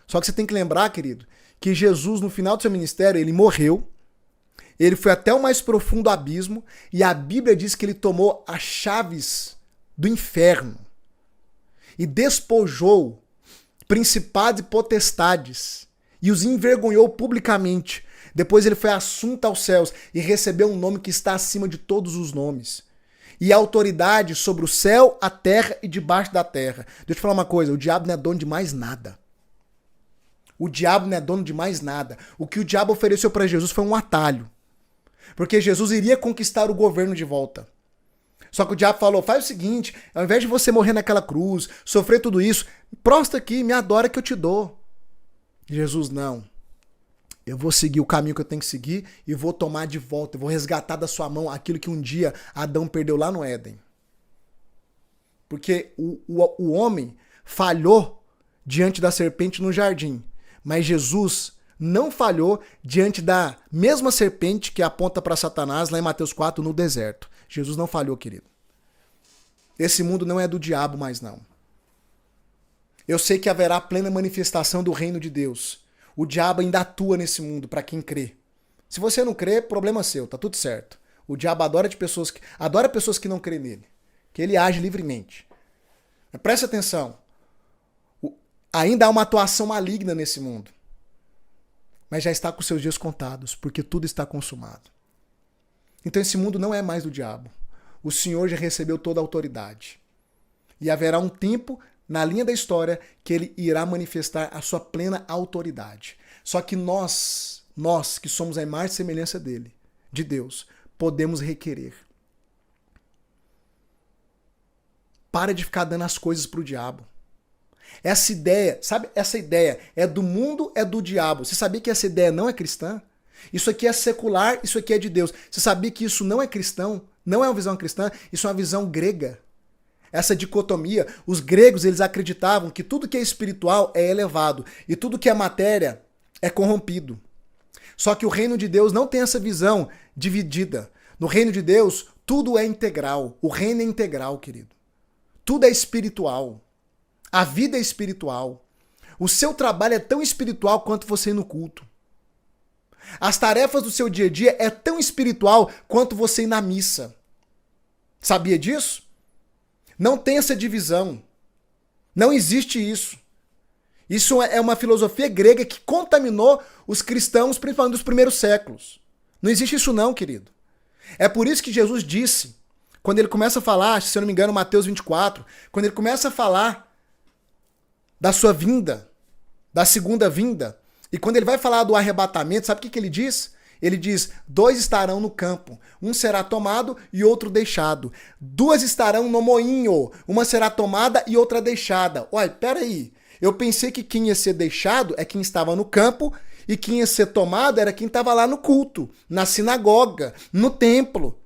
Só que você tem que lembrar, querido, que Jesus, no final do seu ministério, ele morreu, ele foi até o mais profundo abismo, e a Bíblia diz que ele tomou as chaves do inferno e despojou principados e potestades e os envergonhou publicamente. Depois ele foi assunto aos céus e recebeu um nome que está acima de todos os nomes. E autoridade sobre o céu, a terra e debaixo da terra. Deixa eu te falar uma coisa, o diabo não é dono de mais nada. O diabo não é dono de mais nada. O que o diabo ofereceu para Jesus foi um atalho. Porque Jesus iria conquistar o governo de volta. Só que o diabo falou, faz o seguinte, ao invés de você morrer naquela cruz, sofrer tudo isso, prostra aqui, me adora que eu te dou. Jesus, não. Eu vou seguir o caminho que eu tenho que seguir e vou tomar de volta, eu vou resgatar da sua mão aquilo que um dia Adão perdeu lá no Éden. Porque o homem falhou diante da serpente no jardim, mas Jesus não falhou diante da mesma serpente que aponta para Satanás lá em Mateus 4 no deserto. Jesus não falhou, querido. Esse mundo não é do diabo mais não. Eu sei que haverá plena manifestação do reino de Deus. O diabo ainda atua nesse mundo para quem crê. Se você não crê, problema seu, tá tudo certo. O diabo adora pessoas que não crêem nele, que ele age livremente. Mas preste atenção. Ainda há uma atuação maligna nesse mundo. Mas já está com seus dias contados, porque tudo está consumado. Então esse mundo não é mais do diabo. O Senhor já recebeu toda a autoridade. E haverá um tempo na linha da história que ele irá manifestar a sua plena autoridade. Só que nós que somos a imagem e semelhança dele, de Deus, podemos requerer. Para de ficar dando as coisas pro diabo. Essa ideia, sabe? Essa ideia é do mundo, é do diabo. Você sabia que essa ideia não é cristã? Isso aqui é secular, isso aqui é de Deus. Você sabia que isso não é cristão? Não é uma visão cristã, isso é uma visão grega. Essa dicotomia, os gregos eles acreditavam que tudo que é espiritual é elevado e tudo que é matéria é corrompido. Só que o reino de Deus não tem essa visão dividida. No reino de Deus, tudo é integral. O reino é integral, querido. Tudo é espiritual. A vida é espiritual. O seu trabalho é tão espiritual quanto você ir no culto. As tarefas do seu dia a dia é tão espiritual quanto você ir na missa. Sabia disso? Não tem essa divisão. Não existe isso. Isso é uma filosofia grega que contaminou os cristãos, principalmente dos primeiros séculos. Não existe isso não, querido. É por isso que Jesus disse, quando ele começa a falar, se eu não me engano, Mateus 24, quando ele começa a falar da sua vinda, da segunda vinda, e quando ele vai falar do arrebatamento, sabe o que ele diz? Ele diz, 2 estarão no campo, um será tomado e outro deixado. 2 estarão no moinho, uma será tomada e outra deixada. Olha, peraí, eu pensei que quem ia ser deixado é quem estava no campo e quem ia ser tomado era quem estava lá no culto, na sinagoga, no templo.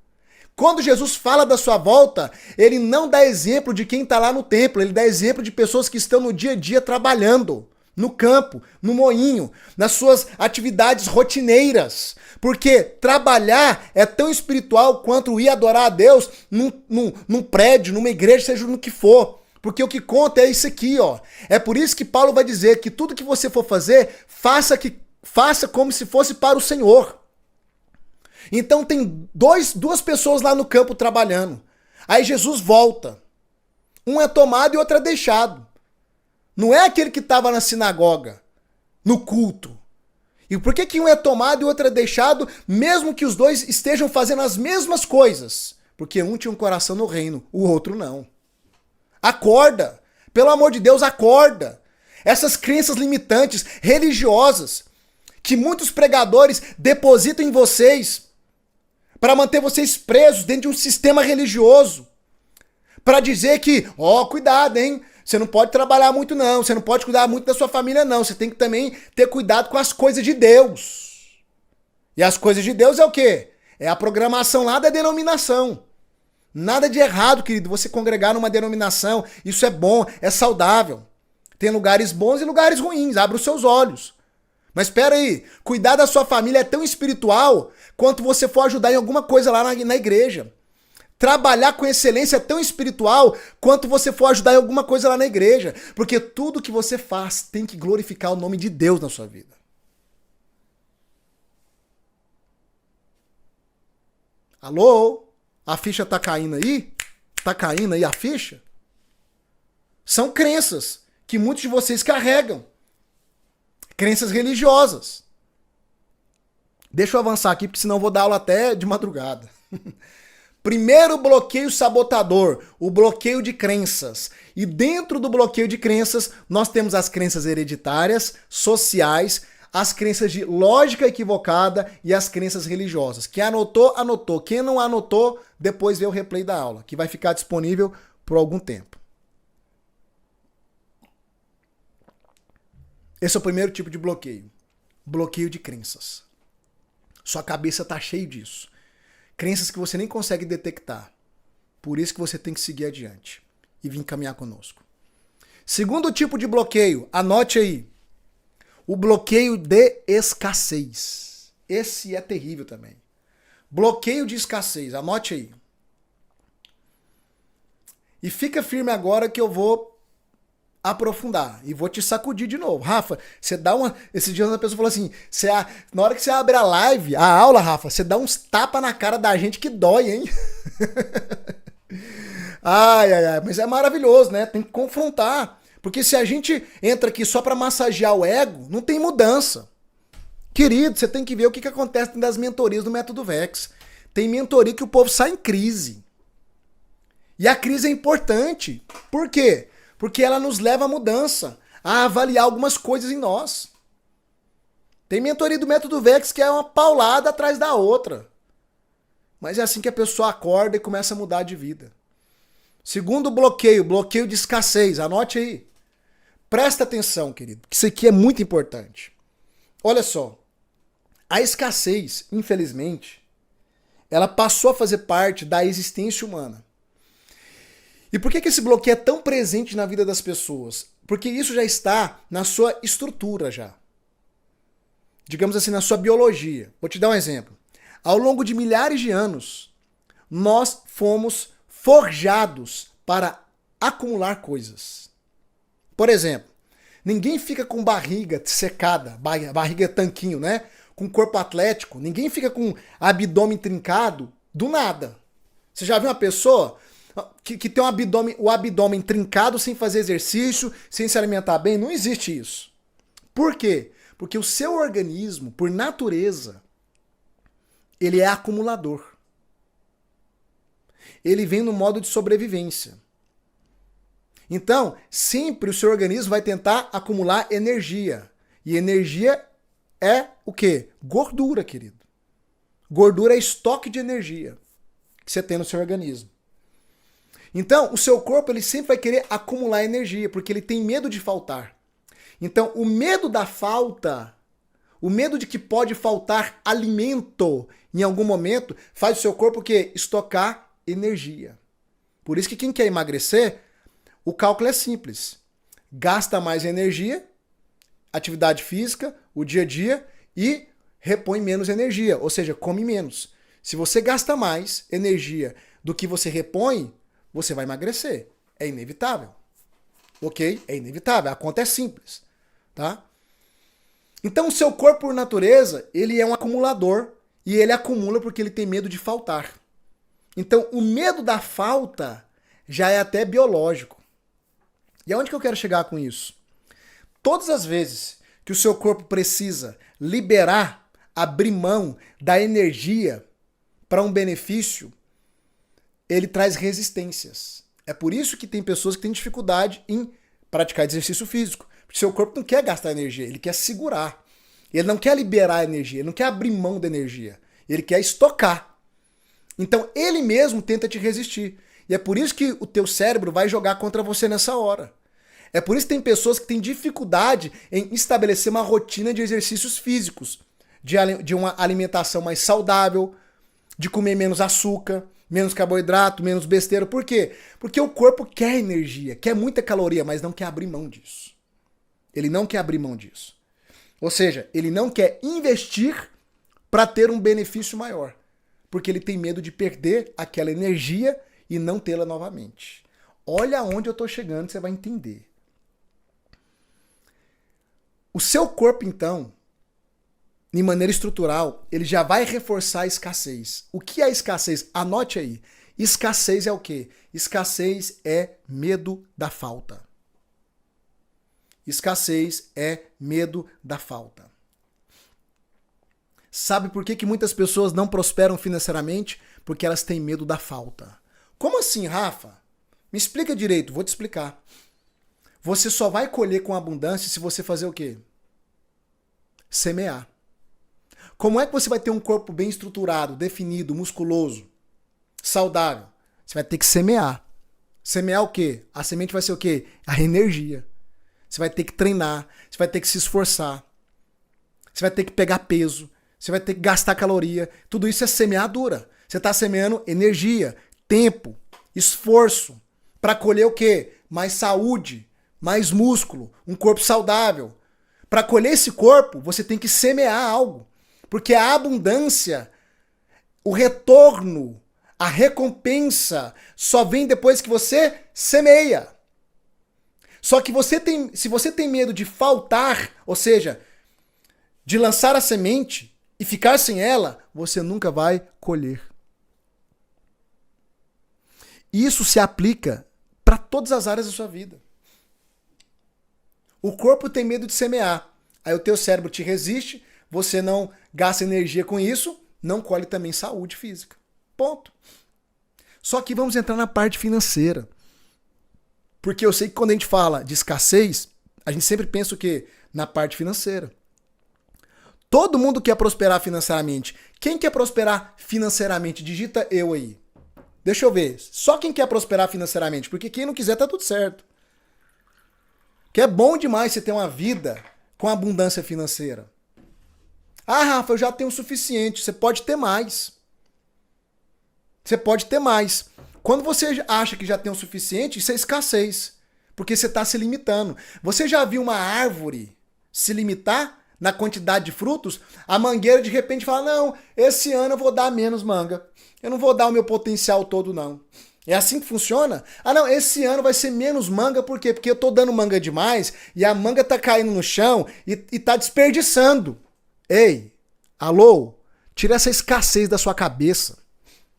Quando Jesus fala da sua volta, ele não dá exemplo de quem está lá no templo, ele dá exemplo de pessoas que estão no dia a dia trabalhando, no campo, no moinho, nas suas atividades rotineiras. Porque trabalhar é tão espiritual quanto ir adorar a Deus num prédio, numa igreja, seja no que for. Porque o que conta é isso aqui, ó. É por isso que Paulo vai dizer que tudo que você for fazer, faça como se fosse para o Senhor. Então tem duas pessoas lá no campo trabalhando. Aí Jesus volta. Um é tomado e outro é deixado. Não é aquele que estava na sinagoga, no culto. E por que um é tomado e o outro é deixado, mesmo que os dois estejam fazendo as mesmas coisas? Porque um tinha um coração no reino, o outro não. Acorda! Pelo amor de Deus, acorda! Essas crenças limitantes, religiosas, que muitos pregadores depositam em vocês para manter vocês presos dentro de um sistema religioso. Para dizer que, cuidado, hein? Você não pode trabalhar muito não, você não pode cuidar muito da sua família não, você tem que também ter cuidado com as coisas de Deus. E as coisas de Deus é o quê? É a programação lá da denominação. Nada de errado, querido, você congregar numa denominação, isso é bom, é saudável. Tem lugares bons e lugares ruins, abra os seus olhos. Mas espera aí, cuidar da sua família é tão espiritual quanto você for ajudar em alguma coisa lá na igreja. Trabalhar com excelência é tão espiritual quanto você for ajudar em alguma coisa lá na igreja. Porque tudo que você faz tem que glorificar o nome de Deus na sua vida. Alô? A ficha tá caindo aí? Tá caindo aí a ficha? São crenças que muitos de vocês carregam. Crenças religiosas. Deixa eu avançar aqui, porque senão eu vou dar aula até de madrugada. Primeiro bloqueio sabotador, o bloqueio de crenças. E dentro do bloqueio de crenças, nós temos as crenças hereditárias, sociais, as crenças de lógica equivocada e as crenças religiosas. Quem anotou, anotou. Quem não anotou, depois vê o replay da aula, que vai ficar disponível por algum tempo. Esse é o primeiro tipo de bloqueio. Bloqueio de crenças. Sua cabeça tá cheia disso. Crenças que você nem consegue detectar. Por isso que você tem que seguir adiante e vir caminhar conosco. Segundo tipo de bloqueio, anote aí. O bloqueio de escassez. Esse é terrível também. Bloqueio de escassez, anote aí. E fica firme agora que eu vou aprofundar e vou te sacudir de novo. Rafa, você dá uma... Esse dia uma pessoa falou assim, na hora que você abre a live, a aula, Rafa, você dá uns tapas na cara da gente que dói, hein? Ai, mas é maravilhoso, né? Tem que confrontar. Porque se a gente entra aqui só pra massagear o ego, não tem mudança. Querido, você tem que ver o que acontece dentro das mentorias do Método Vex. Tem mentoria que o povo sai em crise. E a crise é importante. Por quê? Porque ela nos leva à mudança, a avaliar algumas coisas em nós. Tem mentoria do Método Vex que é uma paulada atrás da outra. Mas é assim que a pessoa acorda e começa a mudar de vida. Segundo bloqueio, bloqueio de escassez. Anote aí. Presta atenção, querido, que isso aqui é muito importante. Olha só. A escassez, infelizmente, ela passou a fazer parte da existência humana. E por que esse bloqueio é tão presente na vida das pessoas? Porque isso já está na sua estrutura já. Digamos assim, na sua biologia. Vou te dar um exemplo. Ao longo de milhares de anos, nós fomos forjados para acumular coisas. Por exemplo, ninguém fica com barriga secada, barriga tanquinho, né? Com corpo atlético. Ninguém fica com abdômen trincado do nada. Você já viu uma pessoa que tem o abdômen trincado sem fazer exercício, sem se alimentar bem? Não existe isso. Por quê? Porque o seu organismo, por natureza, ele é acumulador. Ele vem no modo de sobrevivência. Então, sempre o seu organismo vai tentar acumular energia. E energia é o quê? Gordura, querido. Gordura é estoque de energia que você tem no seu organismo. Então, o seu corpo ele sempre vai querer acumular energia, porque ele tem medo de faltar. Então, o medo da falta, o medo de que pode faltar alimento em algum momento, faz o seu corpo o quê? Estocar energia. Por isso que quem quer emagrecer, o cálculo é simples. Gasta mais energia, atividade física, o dia a dia, e repõe menos energia, ou seja, come menos. Se você gasta mais energia do que você repõe, você vai emagrecer. É inevitável. Ok? É inevitável. A conta é simples. Tá? Então, o seu corpo, por natureza, ele é um acumulador. E ele acumula porque ele tem medo de faltar. Então, o medo da falta já é até biológico. E aonde que eu quero chegar com isso? Todas as vezes que o seu corpo precisa liberar, abrir mão da energia para um benefício, ele traz resistências. É por isso que tem pessoas que têm dificuldade em praticar exercício físico. Porque seu corpo não quer gastar energia, ele quer segurar. Ele não quer liberar energia, ele não quer abrir mão da energia. Ele quer estocar. Então ele mesmo tenta te resistir. E é por isso que o teu cérebro vai jogar contra você nessa hora. É por isso que tem pessoas que têm dificuldade em estabelecer uma rotina de exercícios físicos, de uma alimentação mais saudável, de comer menos açúcar, menos carboidrato, menos besteira. Por quê? Porque o corpo quer energia, quer muita caloria, mas não quer abrir mão disso. Ele não quer abrir mão disso. Ou seja, ele não quer investir para ter um benefício maior, porque ele tem medo de perder aquela energia e não tê-la novamente. Olha onde eu estou chegando, você vai entender. O seu corpo, então, de maneira estrutural, ele já vai reforçar a escassez. O que é escassez? Anote aí. Escassez é o quê? Escassez é medo da falta. Escassez é medo da falta. Sabe por que muitas pessoas não prosperam financeiramente? Porque elas têm medo da falta. Como assim, Rafa? Me explica direito, vou te explicar. Você só vai colher com abundância se você fazer o quê? Semear. Como é que você vai ter um corpo bem estruturado, definido, musculoso, saudável? Você vai ter que semear. Semear o quê? A semente vai ser o quê? A energia. Você vai ter que treinar, você vai ter que se esforçar, você vai ter que pegar peso, você vai ter que gastar caloria. Tudo isso é semeadura. Você está semeando energia, tempo, esforço para colher o quê? Mais saúde, mais músculo, um corpo saudável. Para colher esse corpo, você tem que semear algo. Porque a abundância, o retorno, a recompensa só vem depois que você semeia. Só que se você tem medo de faltar, ou seja, de lançar a semente e ficar sem ela, você nunca vai colher. Isso se aplica para todas as áreas da sua vida. O corpo tem medo de semear. Aí o teu cérebro te resiste, você não gasta energia com isso, não colhe também saúde física. Ponto. Só que vamos entrar na parte financeira. Porque eu sei que quando a gente fala de escassez, a gente sempre pensa o quê? Na parte financeira. Todo mundo quer prosperar financeiramente. Quem quer prosperar financeiramente? Digita eu aí. Deixa eu ver. Só quem quer prosperar financeiramente. Porque quem não quiser tá tudo certo. Que é bom demais você ter uma vida com abundância financeira. Ah, Rafa, eu já tenho o suficiente. Você pode ter mais. Você pode ter mais. Quando você acha que já tem o suficiente, isso é escassez. Porque você está se limitando. Você já viu uma árvore se limitar na quantidade de frutos? A mangueira de repente fala, não, esse ano eu vou dar menos manga. Eu não vou dar o meu potencial todo, não. É assim que funciona? Ah, não, esse ano vai ser menos manga, por quê? Porque eu tô dando manga demais e a manga tá caindo no chão e tá desperdiçando. Ei, alô, tira essa escassez da sua cabeça.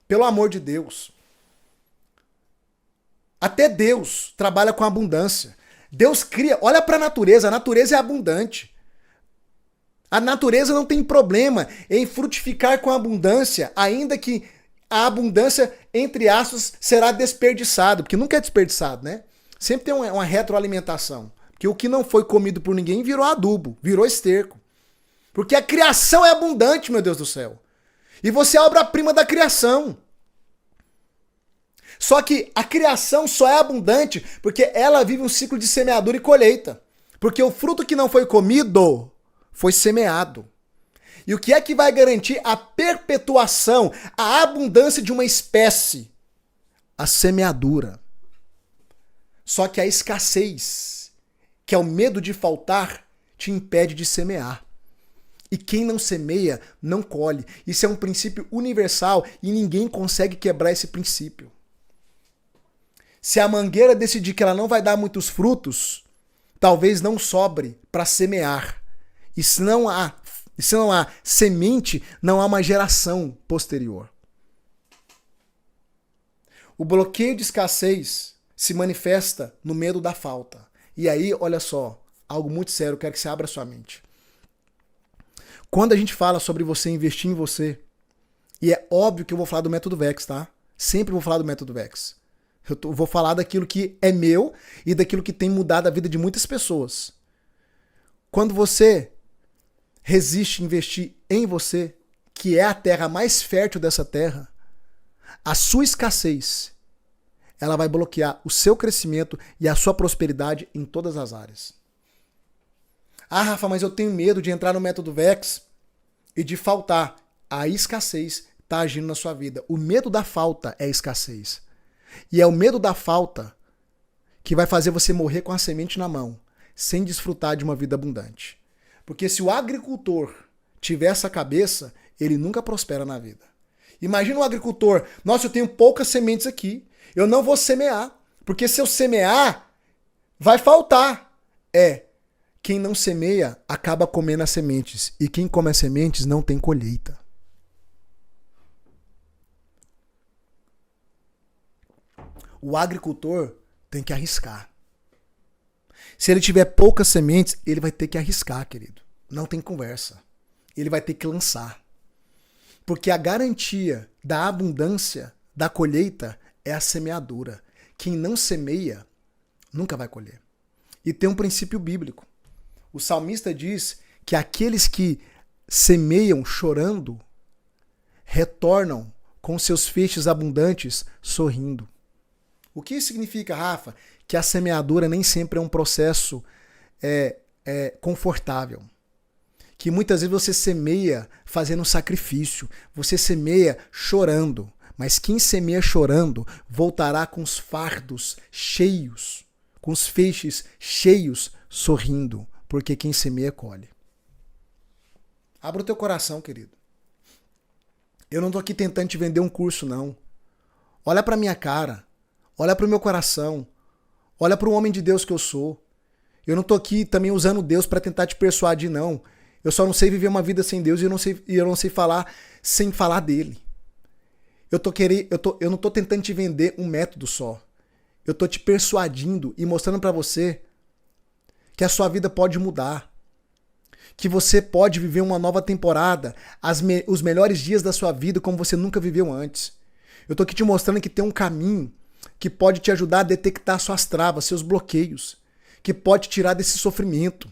Pelo amor de Deus. Até Deus trabalha com abundância. Deus cria, olha para a natureza é abundante. A natureza não tem problema em frutificar com abundância, ainda que a abundância, entre aspas, será desperdiçado, porque nunca é desperdiçado, né? Sempre tem uma retroalimentação. Porque o que não foi comido por ninguém virou adubo, virou esterco. Porque a criação é abundante, meu Deus do céu. E você é a obra-prima da criação. Só que a criação só é abundante porque ela vive um ciclo de semeadura e colheita. Porque o fruto que não foi comido foi semeado. E o que é que vai garantir a perpetuação, a abundância de uma espécie? A semeadura. Só que a escassez, que é o medo de faltar, te impede de semear. E quem não semeia, não colhe. Isso é um princípio universal e ninguém consegue quebrar esse princípio. Se a mangueira decidir que ela não vai dar muitos frutos, talvez não sobre para semear. E se não há semente, não há uma geração posterior. O bloqueio de escassez se manifesta no medo da falta. E aí, olha só, algo muito sério, eu quero que você abra sua mente. Quando a gente fala sobre você investir em você, e é óbvio que eu vou falar do método VEX, tá? Sempre vou falar do método VEX. Vou falar daquilo que é meu e daquilo que tem mudado a vida de muitas pessoas. Quando você resiste a investir em você, que é a terra mais fértil dessa terra, a sua escassez, ela vai bloquear o seu crescimento e a sua prosperidade em todas as áreas. Ah, Rafa, mas eu tenho medo de entrar no método VEX e de faltar. A escassez está agindo na sua vida. O medo da falta é a escassez. E é o medo da falta que vai fazer você morrer com a semente na mão, sem desfrutar de uma vida abundante. Porque se o agricultor tiver essa cabeça, ele nunca prospera na vida. Imagina um agricultor, nossa, eu tenho poucas sementes aqui, eu não vou semear, porque se eu semear, vai faltar. Quem não semeia acaba comendo as sementes, e quem come as sementes não tem colheita. O agricultor tem que arriscar. Se ele tiver poucas sementes, ele vai ter que arriscar, querido. Não tem conversa. Ele vai ter que lançar. Porque a garantia da abundância, da colheita, é a semeadura. Quem não semeia, nunca vai colher. E tem um princípio bíblico. O salmista diz que aqueles que semeiam chorando, retornam com seus feixes abundantes sorrindo. O que isso significa, Rafa? Que a semeadura nem sempre é um processo confortável. Que muitas vezes você semeia fazendo um sacrifício, você semeia chorando, mas quem semeia chorando voltará com os fardos cheios, com os feixes cheios, sorrindo, porque quem semeia colhe. Abra o teu coração, querido. Eu não estou aqui tentando te vender um curso, não. Olha para minha cara. Olha para o meu coração. Olha para o homem de Deus que eu sou. Eu não estou aqui também usando Deus para tentar te persuadir, não. Eu só não sei viver uma vida sem Deus e eu não sei falar sem falar dele. Eu não estou tentando te vender um método só. Eu estou te persuadindo e mostrando para você que a sua vida pode mudar. Que você pode viver uma nova temporada, os melhores dias da sua vida como você nunca viveu antes. Eu estou aqui te mostrando que tem um caminho que pode te ajudar a detectar suas travas, seus bloqueios, que pode te tirar desse sofrimento.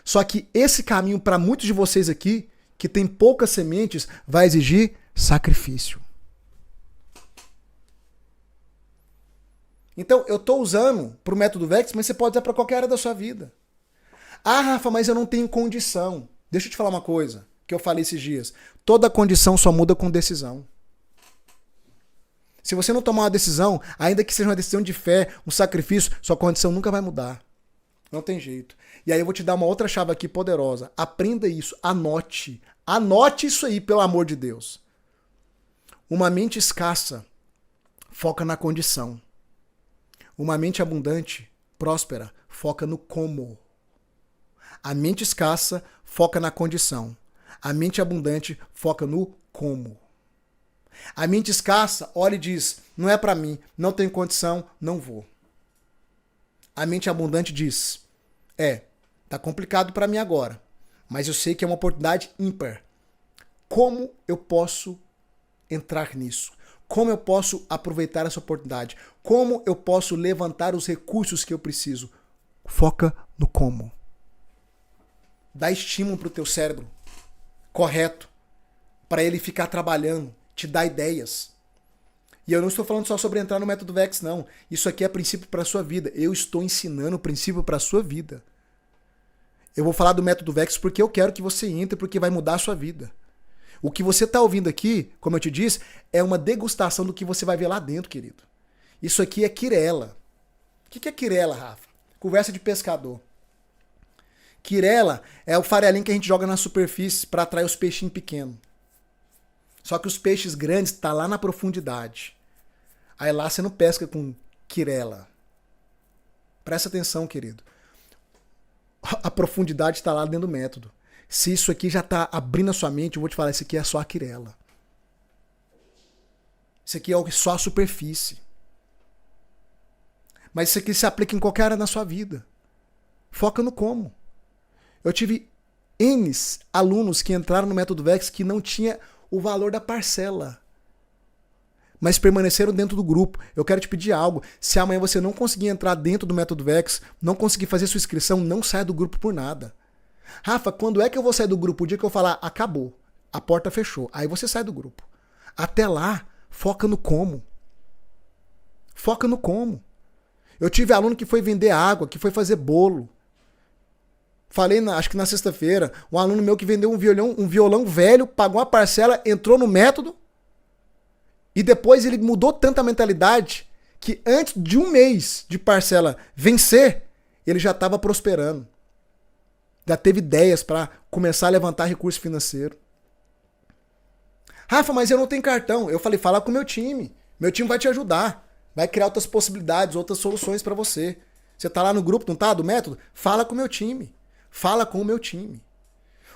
Só que esse caminho, para muitos de vocês aqui, que tem poucas sementes, vai exigir sacrifício. Então, eu estou usando para o método VEX, mas você pode usar para qualquer área da sua vida. Ah, Rafa, mas eu não tenho condição. Deixa eu te falar uma coisa, que eu falei esses dias. Toda condição só muda com decisão. Se você não tomar uma decisão, ainda que seja uma decisão de fé, um sacrifício, sua condição nunca vai mudar. Não tem jeito. E aí eu vou te dar uma outra chave aqui poderosa. Aprenda isso, anote. Anote isso aí, pelo amor de Deus. Uma mente escassa foca na condição. Uma mente abundante, próspera, foca no como. A mente escassa foca na condição. A mente abundante foca no como. A mente escassa olha e diz, não é para mim, não tenho condição, não vou. A mente abundante diz, tá complicado para mim agora, mas eu sei que é uma oportunidade ímpar. Como eu posso entrar nisso? Como eu posso aproveitar essa oportunidade? Como eu posso levantar os recursos que eu preciso? Foca no como. Dá estímulo para o teu cérebro correto, para ele ficar trabalhando, te dar ideias. E eu não estou falando só sobre entrar no método VEX, não. Isso aqui é princípio para a sua vida. Eu estou ensinando o princípio para a sua vida. Eu vou falar do método VEX porque eu quero que você entre, porque vai mudar a sua vida. O que você está ouvindo aqui, como eu te disse, é uma degustação do que você vai ver lá dentro, querido. Isso aqui é quirela. O que é quirela, Rafa? Conversa de pescador. Quirela é o farelinho que a gente joga na superfície para atrair os peixinhos pequenos. Só que os peixes grandes estão lá na profundidade. Aí lá você não pesca com quirela. Presta atenção, querido. A profundidade está lá dentro do método. Se isso aqui já está abrindo a sua mente, eu vou te falar, isso aqui é só a quirela. Isso aqui é só a superfície. Mas isso aqui se aplica em qualquer área da sua vida. Foca no como. Eu tive N alunos que entraram no método VEX que não tinha o valor da parcela, mas permaneceram dentro do grupo. Eu quero te pedir algo. Se amanhã você não conseguir entrar dentro do método VEX, não conseguir fazer sua inscrição, não saia do grupo por nada. Rafa, quando é que eu vou sair do grupo? O dia que eu falar, acabou, a porta fechou. Aí você sai do grupo. Até lá, foca no como. Foca no como. Eu tive aluno que foi vender água, que foi fazer bolo. Falei, acho que na sexta-feira, um aluno meu que vendeu um violão velho, pagou uma parcela, entrou no método e depois ele mudou tanta mentalidade que antes de um mês de parcela vencer, ele já estava prosperando. Já teve ideias para começar a levantar recurso financeiro. Rafa, mas eu não tenho cartão. Eu falei, fala com o meu time. Meu time vai te ajudar. Vai criar outras possibilidades, outras soluções para você. Você tá lá no grupo, não tá? Do método? Fala com o meu time. Fala com o meu time.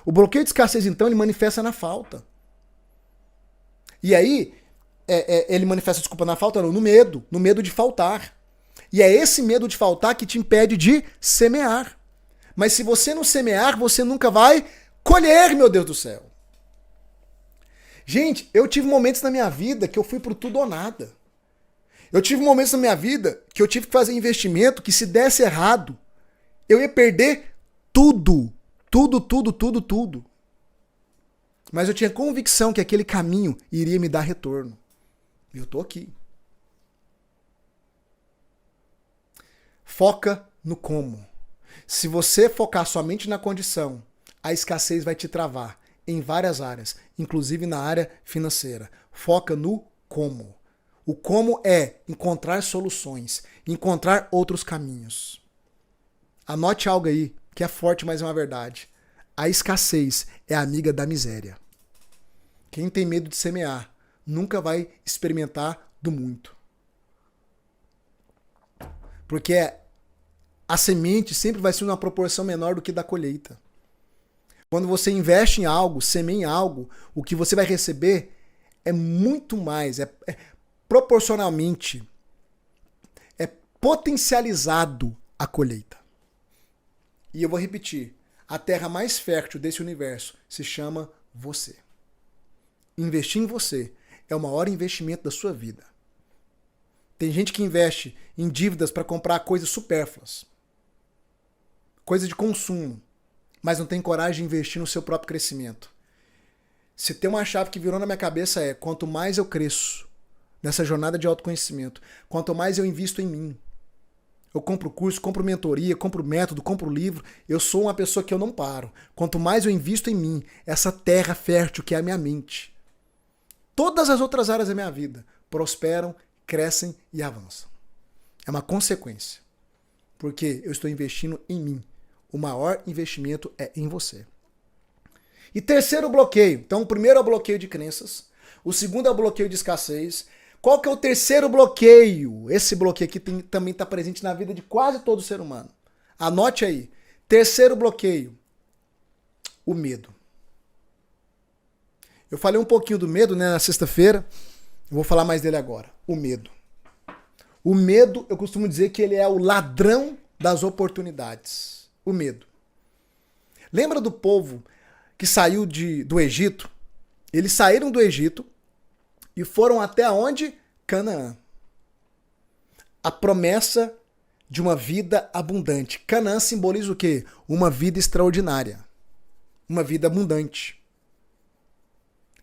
O bloqueio de escassez, então, ele manifesta na falta. E aí, ele manifesta, desculpa, na falta, não, no medo de faltar. E é esse medo de faltar que te impede de semear. Mas se você não semear, você nunca vai colher, meu Deus do céu. Gente, eu tive momentos na minha vida que eu fui pro tudo ou nada. Eu tive momentos na minha vida que eu tive que fazer investimento que se desse errado, eu ia perder tudo. Tudo. Mas eu tinha convicção que aquele caminho iria me dar retorno. E eu tô aqui. Foca no como. Se você focar somente na condição, a escassez vai te travar em várias áreas, inclusive na área financeira. Foca no como. O como é encontrar soluções, encontrar outros caminhos. Anote algo aí, que é forte, mas é uma verdade. A escassez é amiga da miséria. Quem tem medo de semear nunca vai experimentar do muito. Porque a semente sempre vai ser uma proporção menor do que da colheita. Quando você investe em algo, semeia em algo, o que você vai receber é muito mais, proporcionalmente, é potencializado a colheita. E eu vou repetir, a terra mais fértil desse universo se chama você. Investir em você é o maior investimento da sua vida. Tem gente que investe em dívidas para comprar coisas supérfluas, coisa de consumo, mas não tem coragem de investir no seu próprio crescimento. Se tem uma chave que virou na minha cabeça quanto mais eu cresço nessa jornada de autoconhecimento, quanto mais eu invisto em mim, eu compro curso, compro mentoria, compro método, compro livro, eu sou uma pessoa que eu não paro. Quanto mais eu invisto em mim, essa terra fértil que é a minha mente, todas as outras áreas da minha vida prosperam, crescem e avançam. É uma consequência. Porque eu estou investindo em mim. O maior investimento é em você. E terceiro bloqueio. Então, o primeiro é o bloqueio de crenças. O segundo é o bloqueio de escassez. Qual que é o terceiro bloqueio? Esse bloqueio aqui também está presente na vida de quase todo ser humano. Anote aí. Terceiro bloqueio. O medo. Eu falei um pouquinho do medo, né, na sexta-feira. Eu vou falar mais dele agora. O medo. O medo, eu costumo dizer que ele é o ladrão das oportunidades. O medo. Lembra do povo que saiu do Egito? Eles saíram do Egito e foram até onde? Canaã. A promessa de uma vida abundante. Canaã simboliza o quê? Uma vida extraordinária. Uma vida abundante.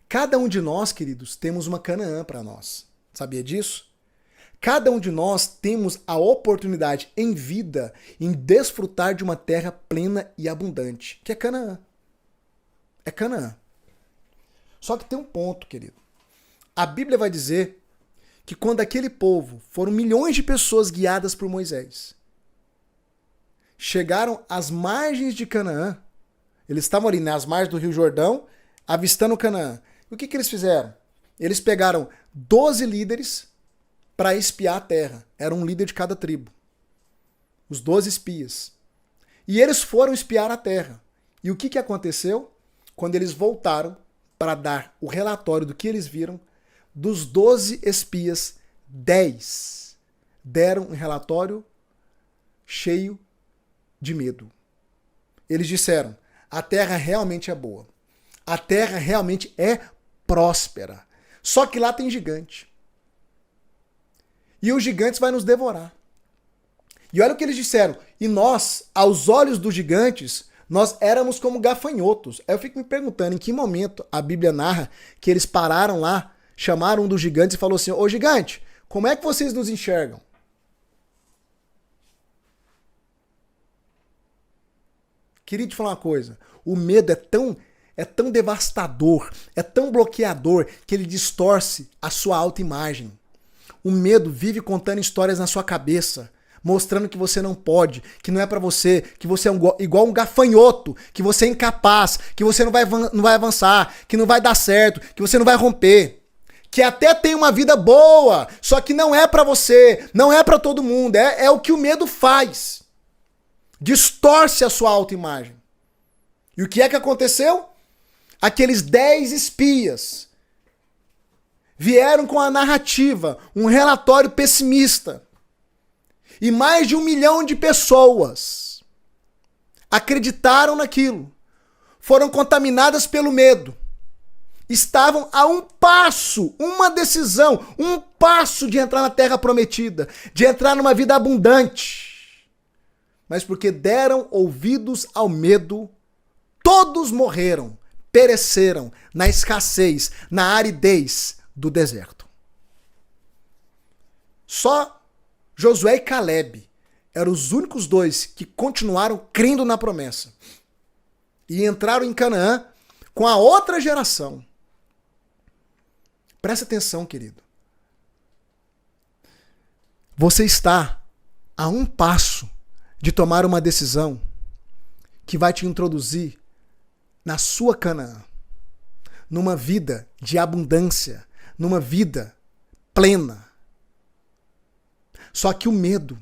Cada um de nós, queridos, temos uma Canaã para nós. Sabia disso? Cada um de nós temos a oportunidade em vida em desfrutar de uma terra plena e abundante, que é Canaã. É Canaã. Só que tem um ponto, querido. A Bíblia vai dizer que quando aquele povo, foram milhões de pessoas guiadas por Moisés, chegaram às margens de Canaã, eles estavam ali nas margens do Rio Jordão, avistando Canaã. E o que eles fizeram? Eles pegaram 12 líderes para espiar a terra. Era um líder de cada tribo. Os 12 espias. E eles foram espiar a terra. E o que aconteceu? Quando eles voltaram para dar o relatório do que eles viram, dos 12 espias, 10 deram um relatório cheio de medo. Eles disseram, a terra realmente é boa. A terra realmente é próspera. Só que lá tem gigante. E os gigantes vão nos devorar. E olha o que eles disseram. E nós, aos olhos dos gigantes, nós éramos como gafanhotos. Aí eu fico me perguntando em que momento a Bíblia narra que eles pararam lá, chamaram um dos gigantes e falou assim, ô gigante, como é que vocês nos enxergam? Queria te falar uma coisa. O medo é tão devastador, é tão bloqueador, que ele distorce a sua autoimagem. O medo vive contando histórias na sua cabeça, mostrando que você não pode, que não é pra você, que você é igual um gafanhoto, que você é incapaz, que você não vai avançar, que não vai dar certo, que você não vai romper. Que até tem uma vida boa, só que não é pra você, não é pra todo mundo. É o que o medo faz. Distorce a sua autoimagem. E o que é que aconteceu? Aqueles 10 espias vieram com a narrativa, um relatório pessimista. E mais de 1 milhão de pessoas acreditaram naquilo. Foram contaminadas pelo medo. Estavam a um passo, uma decisão, um passo de entrar na Terra Prometida, de entrar numa vida abundante. Mas porque deram ouvidos ao medo, todos morreram, pereceram na escassez, na aridez do deserto. Só Josué e Caleb eram os únicos 2 que continuaram crendo na promessa. E entraram em Canaã com a outra geração. Presta atenção, querido. Você está a um passo de tomar uma decisão que vai te introduzir na sua Canaã, numa vida de abundância, numa vida plena. Só que o medo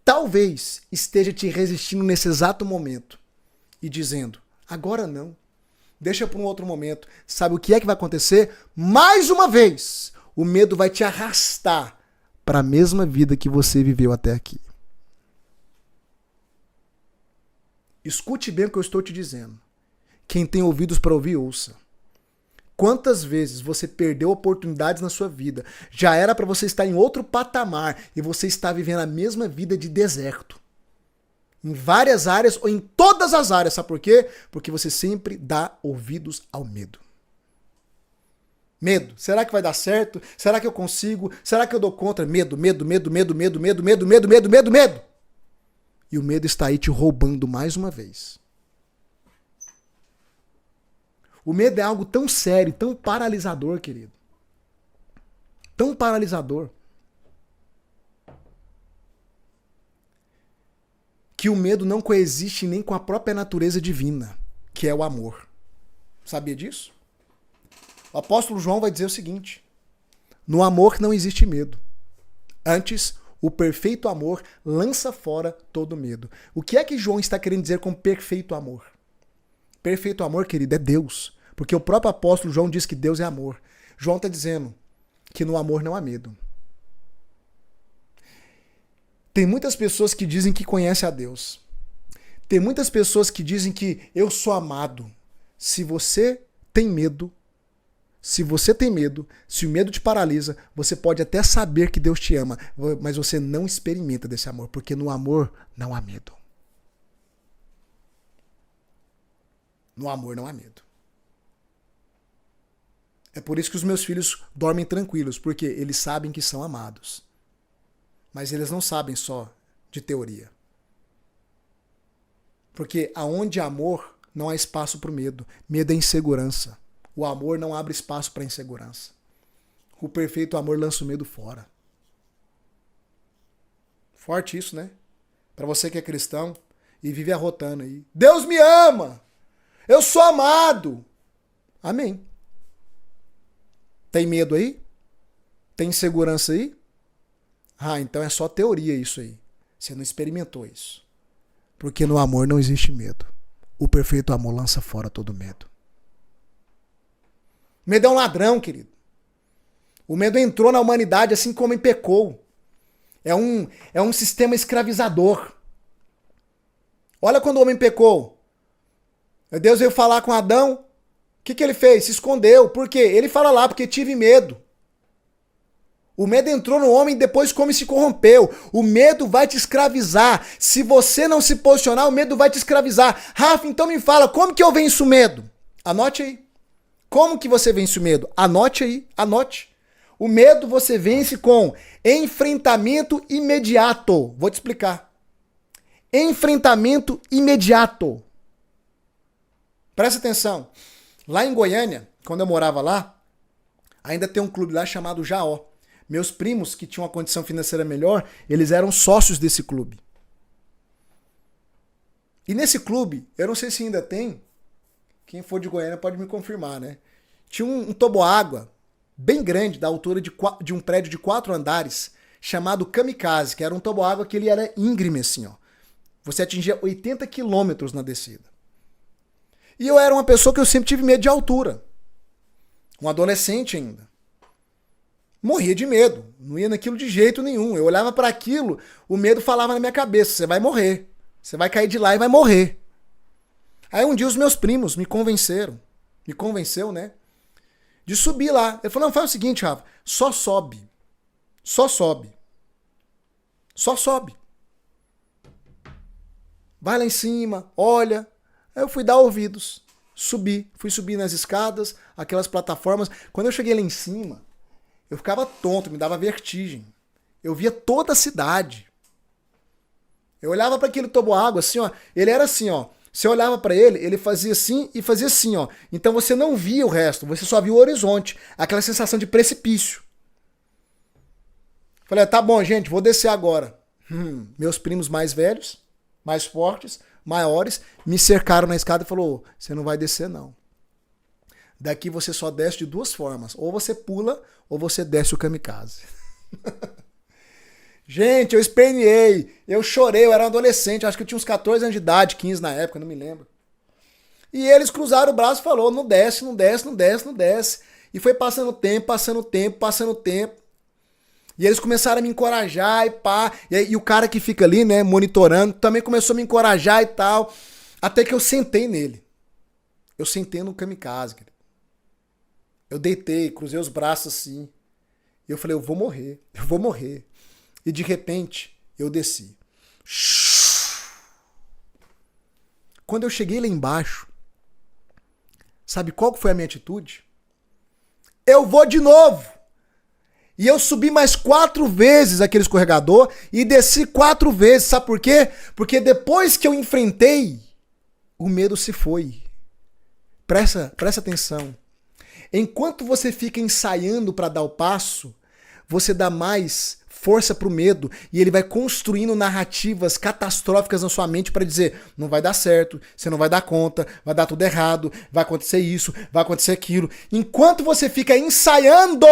talvez esteja te resistindo nesse exato momento e dizendo, agora não, deixa para um outro momento. Sabe o que é que vai acontecer? Mais uma vez, o medo vai te arrastar para a mesma vida que você viveu até aqui. Escute bem o que eu estou te dizendo. Quem tem ouvidos para ouvir, ouça. Quantas vezes você perdeu oportunidades na sua vida? Já era para você estar em outro patamar e você está vivendo a mesma vida de deserto. Em várias áreas ou em todas as áreas. Sabe por quê? Porque você sempre dá ouvidos ao medo. Medo. Será que vai dar certo? Será que eu consigo? Será que eu dou conta? Medo, medo, medo, medo, medo, medo, medo, medo, medo, medo, medo. E o medo está aí te roubando mais uma vez. O medo é algo tão sério, tão paralisador, querido. Tão paralisador. Que o medo não coexiste nem com a própria natureza divina, que é o amor. Sabia disso? O apóstolo João vai dizer o seguinte: no amor não existe medo. Antes, o perfeito amor lança fora todo medo. O que é que João está querendo dizer com perfeito amor? Perfeito amor, querido, é Deus. Porque o próprio apóstolo João diz que Deus é amor. João está dizendo que no amor não há medo. Tem muitas pessoas que dizem que conhecem a Deus. Tem muitas pessoas que dizem que eu sou amado. Se você tem medo, se o medo te paralisa, você pode até saber que Deus te ama, mas você não experimenta desse amor, porque no amor não há medo. No amor não há medo. É por isso que os meus filhos dormem tranquilos, porque eles sabem que são amados. Mas eles não sabem só de teoria. Porque aonde há amor, não há espaço para o medo. Medo é insegurança. O amor não abre espaço para insegurança. O perfeito amor lança o medo fora. Forte isso, né? Para você que é cristão e vive arrotando aí. Deus me ama! Eu sou amado! Amém. Tem medo aí? Tem insegurança aí? Ah, então é só teoria isso aí. Você não experimentou isso. Porque no amor não existe medo. O perfeito amor lança fora todo medo. O medo é um ladrão, querido. O medo entrou na humanidade assim como pecou. É um sistema escravizador. Olha quando o homem pecou. Deus veio falar com Adão. O que ele fez? Se escondeu. Por quê? Ele fala lá, porque tive medo. O medo entrou no homem depois como se corrompeu. O medo vai te escravizar. Se você não se posicionar, o medo vai te escravizar. Rafa, então me fala, como que eu venço o medo? Anote aí. Como que você vence o medo? Anote aí, anote. O medo você vence com enfrentamento imediato. Vou te explicar. Enfrentamento imediato. Presta atenção. Lá em Goiânia, quando eu morava lá, ainda tem um clube lá chamado Jaó. Meus primos, que tinham uma condição financeira melhor, eles eram sócios desse clube. E nesse clube, eu não sei se ainda tem, quem for de Goiânia pode me confirmar, né? Tinha um toboágua bem grande, da altura de um prédio de 4 andares, chamado Kamikaze, que era um toboágua que ele era íngreme assim, ó. Você atingia 80 quilômetros na descida. E eu era uma pessoa que eu sempre tive medo de altura. Um adolescente ainda. Morria de medo. Não ia naquilo de jeito nenhum. Eu olhava para aquilo, o medo falava na minha cabeça, você vai morrer. Você vai cair de lá e vai morrer. Aí um dia os meus primos me convenceram. Me convenceu, né? De subir lá. Ele falou, não, faz o seguinte, Rafa. Só sobe. Só sobe. Só sobe. Vai lá em cima, olha. Aí eu fui dar ouvidos. Subi. Fui subir nas escadas, aquelas plataformas. Quando eu cheguei lá em cima, eu ficava tonto, me dava vertigem. Eu via toda a cidade. Eu olhava para aquele toboágua assim, ó. Ele era assim, ó. Você olhava para ele, ele fazia assim e fazia assim, ó. Então você não via o resto, você só via o horizonte. Aquela sensação de precipício. Falei, tá bom, gente, vou descer agora. Meus primos mais velhos, mais fortes, maiores, me cercaram na escada e falou, você não vai descer não. Daqui você só desce de 2 formas. Ou você pula, ou você desce o kamikaze. Gente, eu esperneei, eu chorei, eu era um adolescente, acho que eu tinha uns 14 anos de idade, 15 na época, não me lembro. E eles cruzaram o braço e falou, não desce, não desce, não desce, não desce. E foi passando o tempo, passando o tempo, passando o tempo. E eles começaram a me encorajar e pá. E o cara que fica ali, né, monitorando, também começou a me encorajar e tal. Até que eu sentei nele. Eu sentei no kamikaze, cara. Eu deitei, cruzei os braços assim. E eu falei, eu vou morrer, eu vou morrer. E de repente, eu desci. Quando eu cheguei lá embaixo, sabe qual foi a minha atitude? Eu vou de novo! E eu subi mais 4 vezes aquele escorregador e desci 4 vezes. Sabe por quê? Porque depois que eu enfrentei, o medo se foi. Presta atenção. Enquanto você fica ensaiando para dar o passo, você dá mais força pro medo e ele vai construindo narrativas catastróficas na sua mente para dizer, não vai dar certo, você não vai dar conta, vai dar tudo errado, vai acontecer isso, vai acontecer aquilo. Enquanto você fica ensaiando,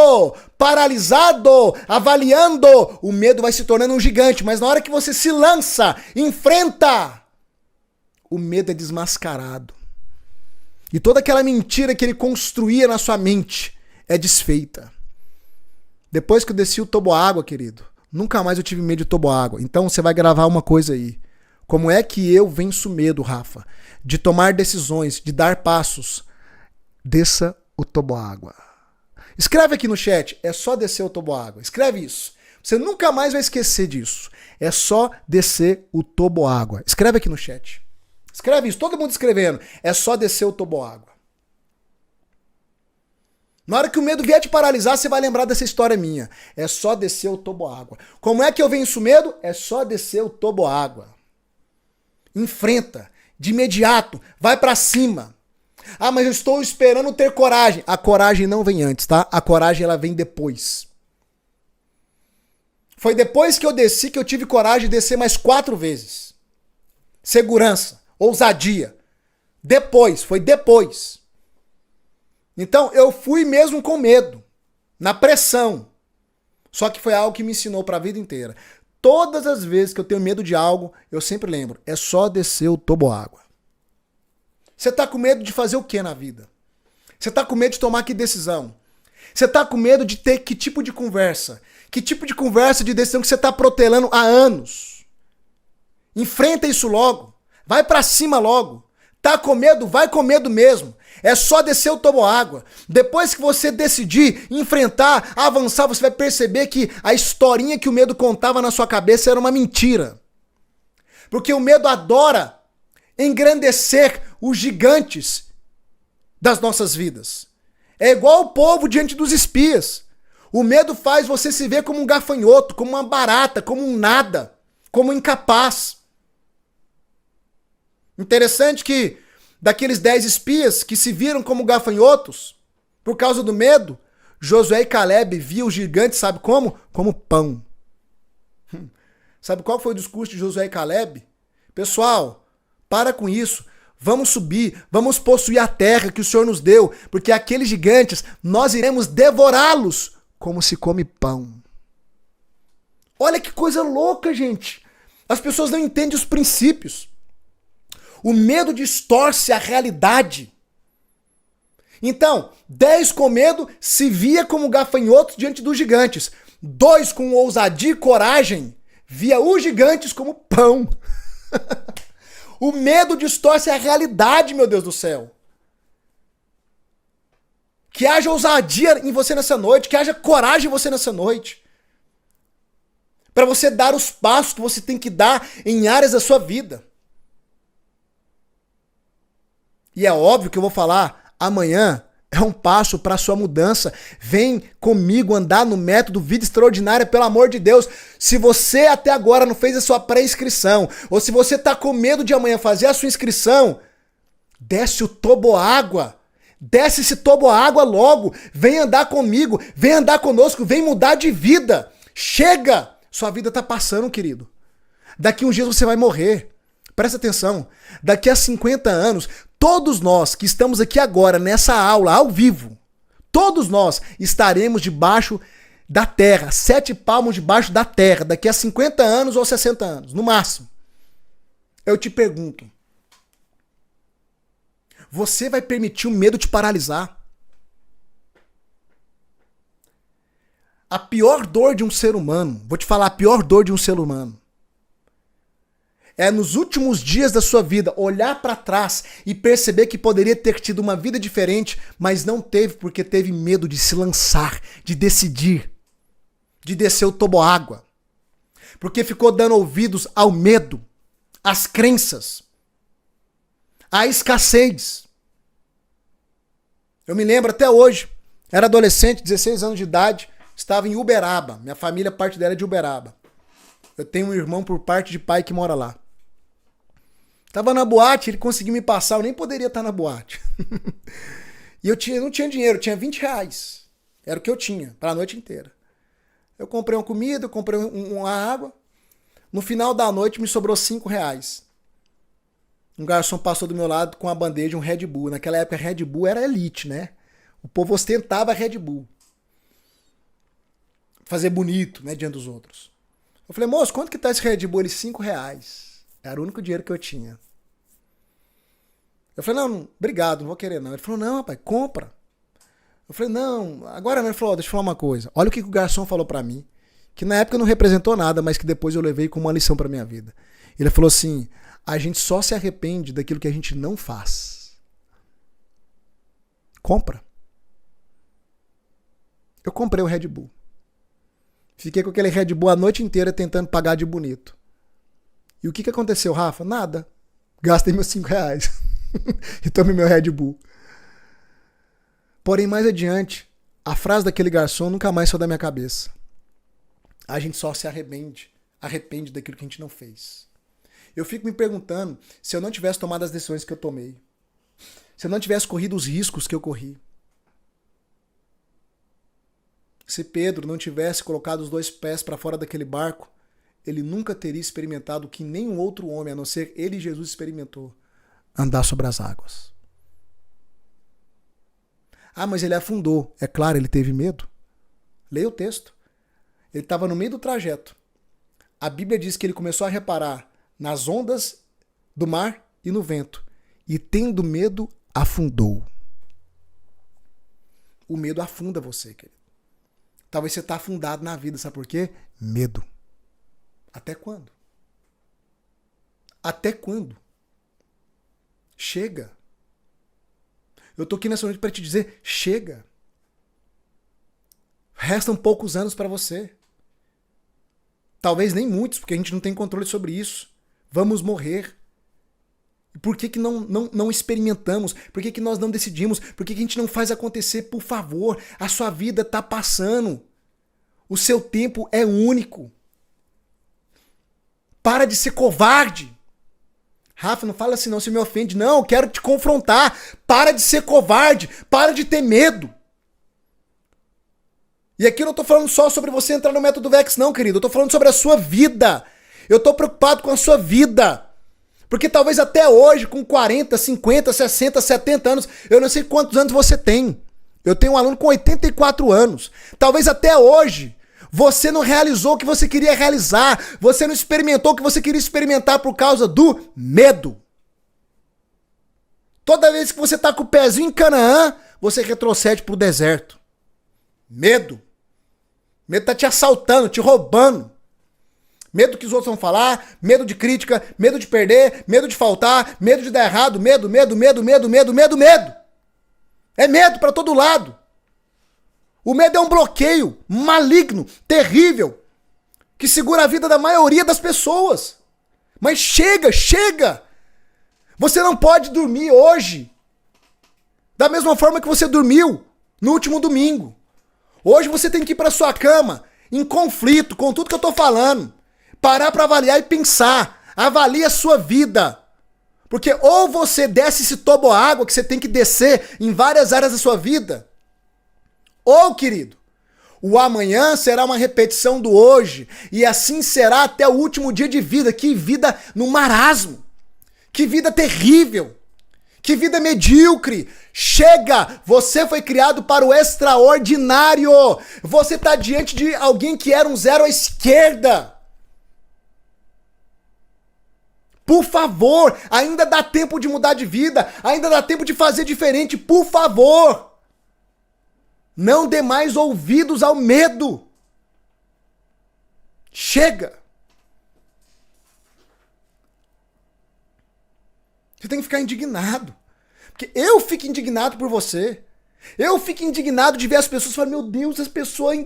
paralisado, avaliando, o medo vai se tornando um gigante, mas na hora que você se lança, enfrenta, o medo é desmascarado. E toda aquela mentira que ele construía na sua mente é desfeita. Depois que eu desci o toboágua, querido, nunca mais eu tive medo de toboágua. Então você vai gravar uma coisa aí. Como é que eu venço medo, Rafa? De tomar decisões, de dar passos. Desça o toboágua. Escreve aqui no chat, é só descer o toboágua. Escreve isso. Você nunca mais vai esquecer disso. É só descer o toboágua. Escreve aqui no chat. Escreve isso, todo mundo escrevendo. É só descer o toboágua. Na hora que o medo vier te paralisar, você vai lembrar dessa história minha. É só descer o toboágua. Como é que eu venço o medo? É só descer o toboágua. Enfrenta, de imediato, vai pra cima. Ah, mas eu estou esperando ter coragem. A coragem não vem antes, tá? A coragem ela vem depois. Foi depois que eu desci que eu tive coragem de descer mais 4 vezes. Segurança, ousadia. Depois, foi depois. Então, eu fui mesmo com medo, na pressão. Só que foi algo que me ensinou para a vida inteira. Todas as vezes que eu tenho medo de algo, eu sempre lembro, é só descer o toboágua. Você tá com medo de fazer o que na vida? Você tá com medo de tomar que decisão? Você tá com medo de ter que tipo de conversa? Que tipo de conversa, de decisão que você tá protelando há anos? Enfrenta isso logo. Vai pra cima logo. Tá com medo? Vai com medo mesmo. É só descer o toboágua. Depois que você decidir enfrentar, avançar, você vai perceber que a historinha que o medo contava na sua cabeça era uma mentira. Porque o medo adora engrandecer os gigantes das nossas vidas. É igual o povo diante dos espias. O medo faz você se ver como um gafanhoto, como uma barata, como um nada, como um incapaz. Interessante que daqueles 10 espias que se viram como gafanhotos, por causa do medo, Josué e Caleb viam os gigantes, sabe como? Como pão. Sabe qual foi o discurso de Josué e Caleb? Pessoal, para com isso. Vamos subir, vamos possuir a terra que o Senhor nos deu, porque aqueles gigantes, nós iremos devorá-los como se come pão. Olha que coisa louca, gente. As pessoas não entendem os princípios. O medo distorce a realidade. Então, 10 com medo se via como gafanhotos diante dos gigantes. 2 com ousadia e coragem via os gigantes como pão. O medo distorce a realidade, meu Deus do céu. Que haja ousadia em você nessa noite, que haja coragem em você nessa noite. Para você dar os passos que você tem que dar em áreas da sua vida. E é óbvio que eu vou falar, amanhã é um passo para a sua mudança. Vem comigo andar no método Vida Extraordinária, pelo amor de Deus. Se você até agora não fez a sua pré-inscrição, ou se você está com medo de amanhã fazer a sua inscrição, desce o toboágua. Desce esse toboágua logo. Vem andar comigo, vem andar conosco, vem mudar de vida. Chega! Sua vida está passando, querido. Daqui uns dias você vai morrer. Presta atenção. Daqui a 50 anos, todos nós que estamos aqui agora nessa aula, ao vivo, todos nós estaremos debaixo da terra, 7 palmos debaixo da terra, daqui a 50 anos ou 60 anos, no máximo. Eu te pergunto, você vai permitir o medo te paralisar? A pior dor de um ser humano, vou te falar a pior dor de um ser humano, é nos últimos dias da sua vida olhar para trás e perceber que poderia ter tido uma vida diferente, mas não teve porque teve medo de se lançar, de decidir, de descer o toboágua. Porque ficou dando ouvidos ao medo, às crenças, à escassez. Eu me lembro até hoje, era adolescente, 16 anos de idade, estava em Uberaba, minha família, parte dela é de Uberaba. Eu tenho um irmão por parte de pai que mora lá. Tava na boate, ele conseguiu me passar, eu nem poderia estar na boate. E eu não tinha dinheiro, eu tinha 20 reais. Era o que eu tinha, para a noite inteira. Eu comprei uma comida, eu comprei uma água. No final da noite me sobrou 5 reais. Um garçom passou do meu lado com a bandeja, um Red Bull. Naquela época Red Bull era elite, né? O povo ostentava Red Bull. Fazer bonito, né, diante dos outros. Eu falei, moço, quanto que tá esse Red Bull? Ele, 5 reais. Era o único dinheiro que eu tinha. Eu falei, não, obrigado, não vou querer não. Ele falou, não, rapaz, compra. Eu falei, não, agora não. Ele falou, deixa eu falar uma coisa. Olha o que o garçom falou pra mim, que na época não representou nada, mas que depois eu levei como uma lição pra minha vida. Ele falou assim, a gente só se arrepende daquilo que a gente não faz. Compra. Eu comprei o Red Bull. Fiquei com aquele Red Bull a noite inteira tentando pagar de bonito. E o que aconteceu, Rafa? Nada. Gastei meus 5 reais. E tomei meu Red Bull. Porém, mais adiante, a frase daquele garçom nunca mais saiu da minha cabeça. A gente só se arrepende daquilo que a gente não fez. Eu fico me perguntando se eu não tivesse tomado as decisões que eu tomei. Se eu não tivesse corrido os riscos que eu corri. Se Pedro não tivesse colocado os 2 pés para fora daquele barco, ele nunca teria experimentado o que nenhum outro homem, a não ser ele e Jesus, experimentou. Andar sobre as águas. Ah, mas ele afundou. É claro, ele teve medo. Leia o texto. Ele estava no meio do trajeto. A Bíblia diz que ele começou a reparar nas ondas do mar e no vento. E tendo medo, afundou. O medo afunda você, querido. Talvez você está afundado na vida, sabe por quê? Medo. Até quando? Até quando? Chega. Eu tô aqui nessa noite para te dizer, chega. Restam poucos anos para você. Talvez nem muitos, porque a gente não tem controle sobre isso. Vamos morrer. E por que não experimentamos? Por que nós não decidimos? Por que a gente não faz acontecer? Por favor, a sua vida tá passando. O seu tempo é único. Para de ser covarde. Rafa, não fala assim não, você me ofende. Não, eu quero te confrontar. Para de ser covarde. Para de ter medo. E aqui eu não tô falando só sobre você entrar no método VEX, não, querido. Eu tô falando sobre a sua vida. Eu tô preocupado com a sua vida. Porque talvez até hoje, com 40, 50, 60, 70 anos, eu não sei quantos anos você tem. Eu tenho um aluno com 84 anos. Talvez até hoje, você não realizou o que você queria realizar. Você não experimentou o que você queria experimentar por causa do medo. Toda vez que você tá com o pezinho em Canaã, você retrocede pro deserto. Medo. Medo tá te assaltando, te roubando. Medo do que os outros vão falar, medo de crítica, medo de perder, medo de faltar, medo de dar errado, medo. É medo pra todo lado. O medo é um bloqueio maligno, terrível, que segura a vida da maioria das pessoas. Mas chega! Você não pode dormir hoje da mesma forma que você dormiu no último domingo. Hoje você tem que ir pra sua cama em conflito com tudo que eu tô falando. Parar pra avaliar e pensar. Avalie a sua vida. Porque ou você desce esse toboágua que você tem que descer em várias áreas da sua vida, ou, querido, o amanhã será uma repetição do hoje, e assim será até o último dia de vida. Que vida no marasmo! Que vida terrível! Que vida medíocre! Chega! Você foi criado para o extraordinário! Você está diante de alguém que era um zero à esquerda! Por favor, ainda dá tempo de mudar de vida, ainda dá tempo de fazer diferente, por favor! Não dê mais ouvidos ao medo. Chega! Você tem que ficar indignado. Porque eu fico indignado por você. Eu fico indignado de ver as pessoas falando, meu Deus, as pessoas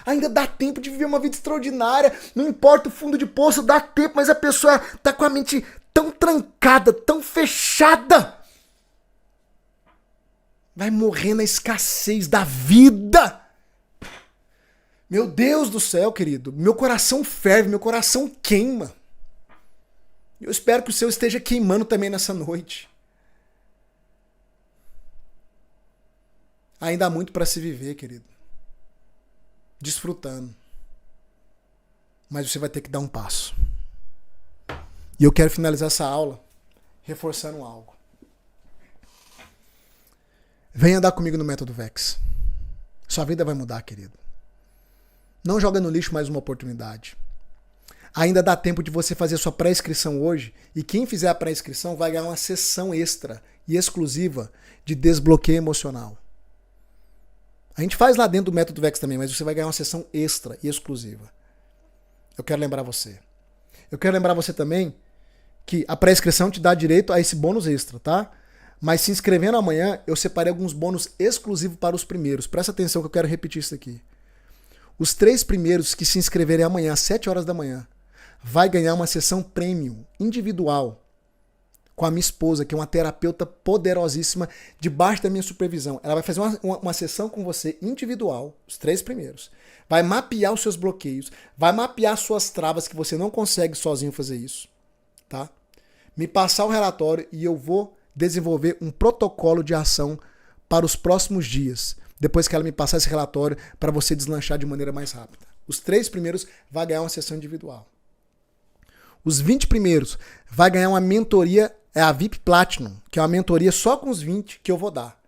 ainda dá tempo de viver uma vida extraordinária. Não importa o fundo de poço, dá tempo, mas a pessoa tá com a mente tão trancada, tão fechada. Vai morrer na escassez da vida. Meu Deus do céu, querido. Meu coração ferve, meu coração queima. Eu espero que o seu esteja queimando também nessa noite. Ainda há muito para se viver, querido. Desfrutando. Mas você vai ter que dar um passo. E eu quero finalizar essa aula reforçando algo. Vem andar comigo no método VEX. Sua vida vai mudar, querido. Não joga no lixo mais uma oportunidade. Ainda dá tempo de você fazer sua pré-inscrição hoje, e quem fizer a pré-inscrição vai ganhar uma sessão extra e exclusiva de desbloqueio emocional. A gente faz lá dentro do método VEX também, mas você vai ganhar uma sessão extra e exclusiva. Eu quero lembrar você. Eu quero lembrar você também que a pré-inscrição te dá direito a esse bônus extra, tá? Mas se inscrevendo amanhã, eu separei alguns bônus exclusivos para os primeiros. Presta atenção que eu quero repetir isso aqui. Os 3 primeiros que se inscreverem amanhã às 7 horas da manhã vai ganhar uma sessão premium, individual, com a minha esposa, que é uma terapeuta poderosíssima, debaixo da minha supervisão. Ela vai fazer uma sessão com você individual, os 3 primeiros. Vai mapear os seus bloqueios, vai mapear suas travas que você não consegue sozinho fazer isso, tá? Me passar o relatório e eu vou desenvolver um protocolo de ação para os próximos dias, depois que ela me passar esse relatório, para você deslanchar de maneira mais rápida. Os 3 primeiros vai ganhar uma sessão individual. Os 20 primeiros vai ganhar uma mentoria, é a VIP Platinum, que é uma mentoria só com os 20 que eu vou dar.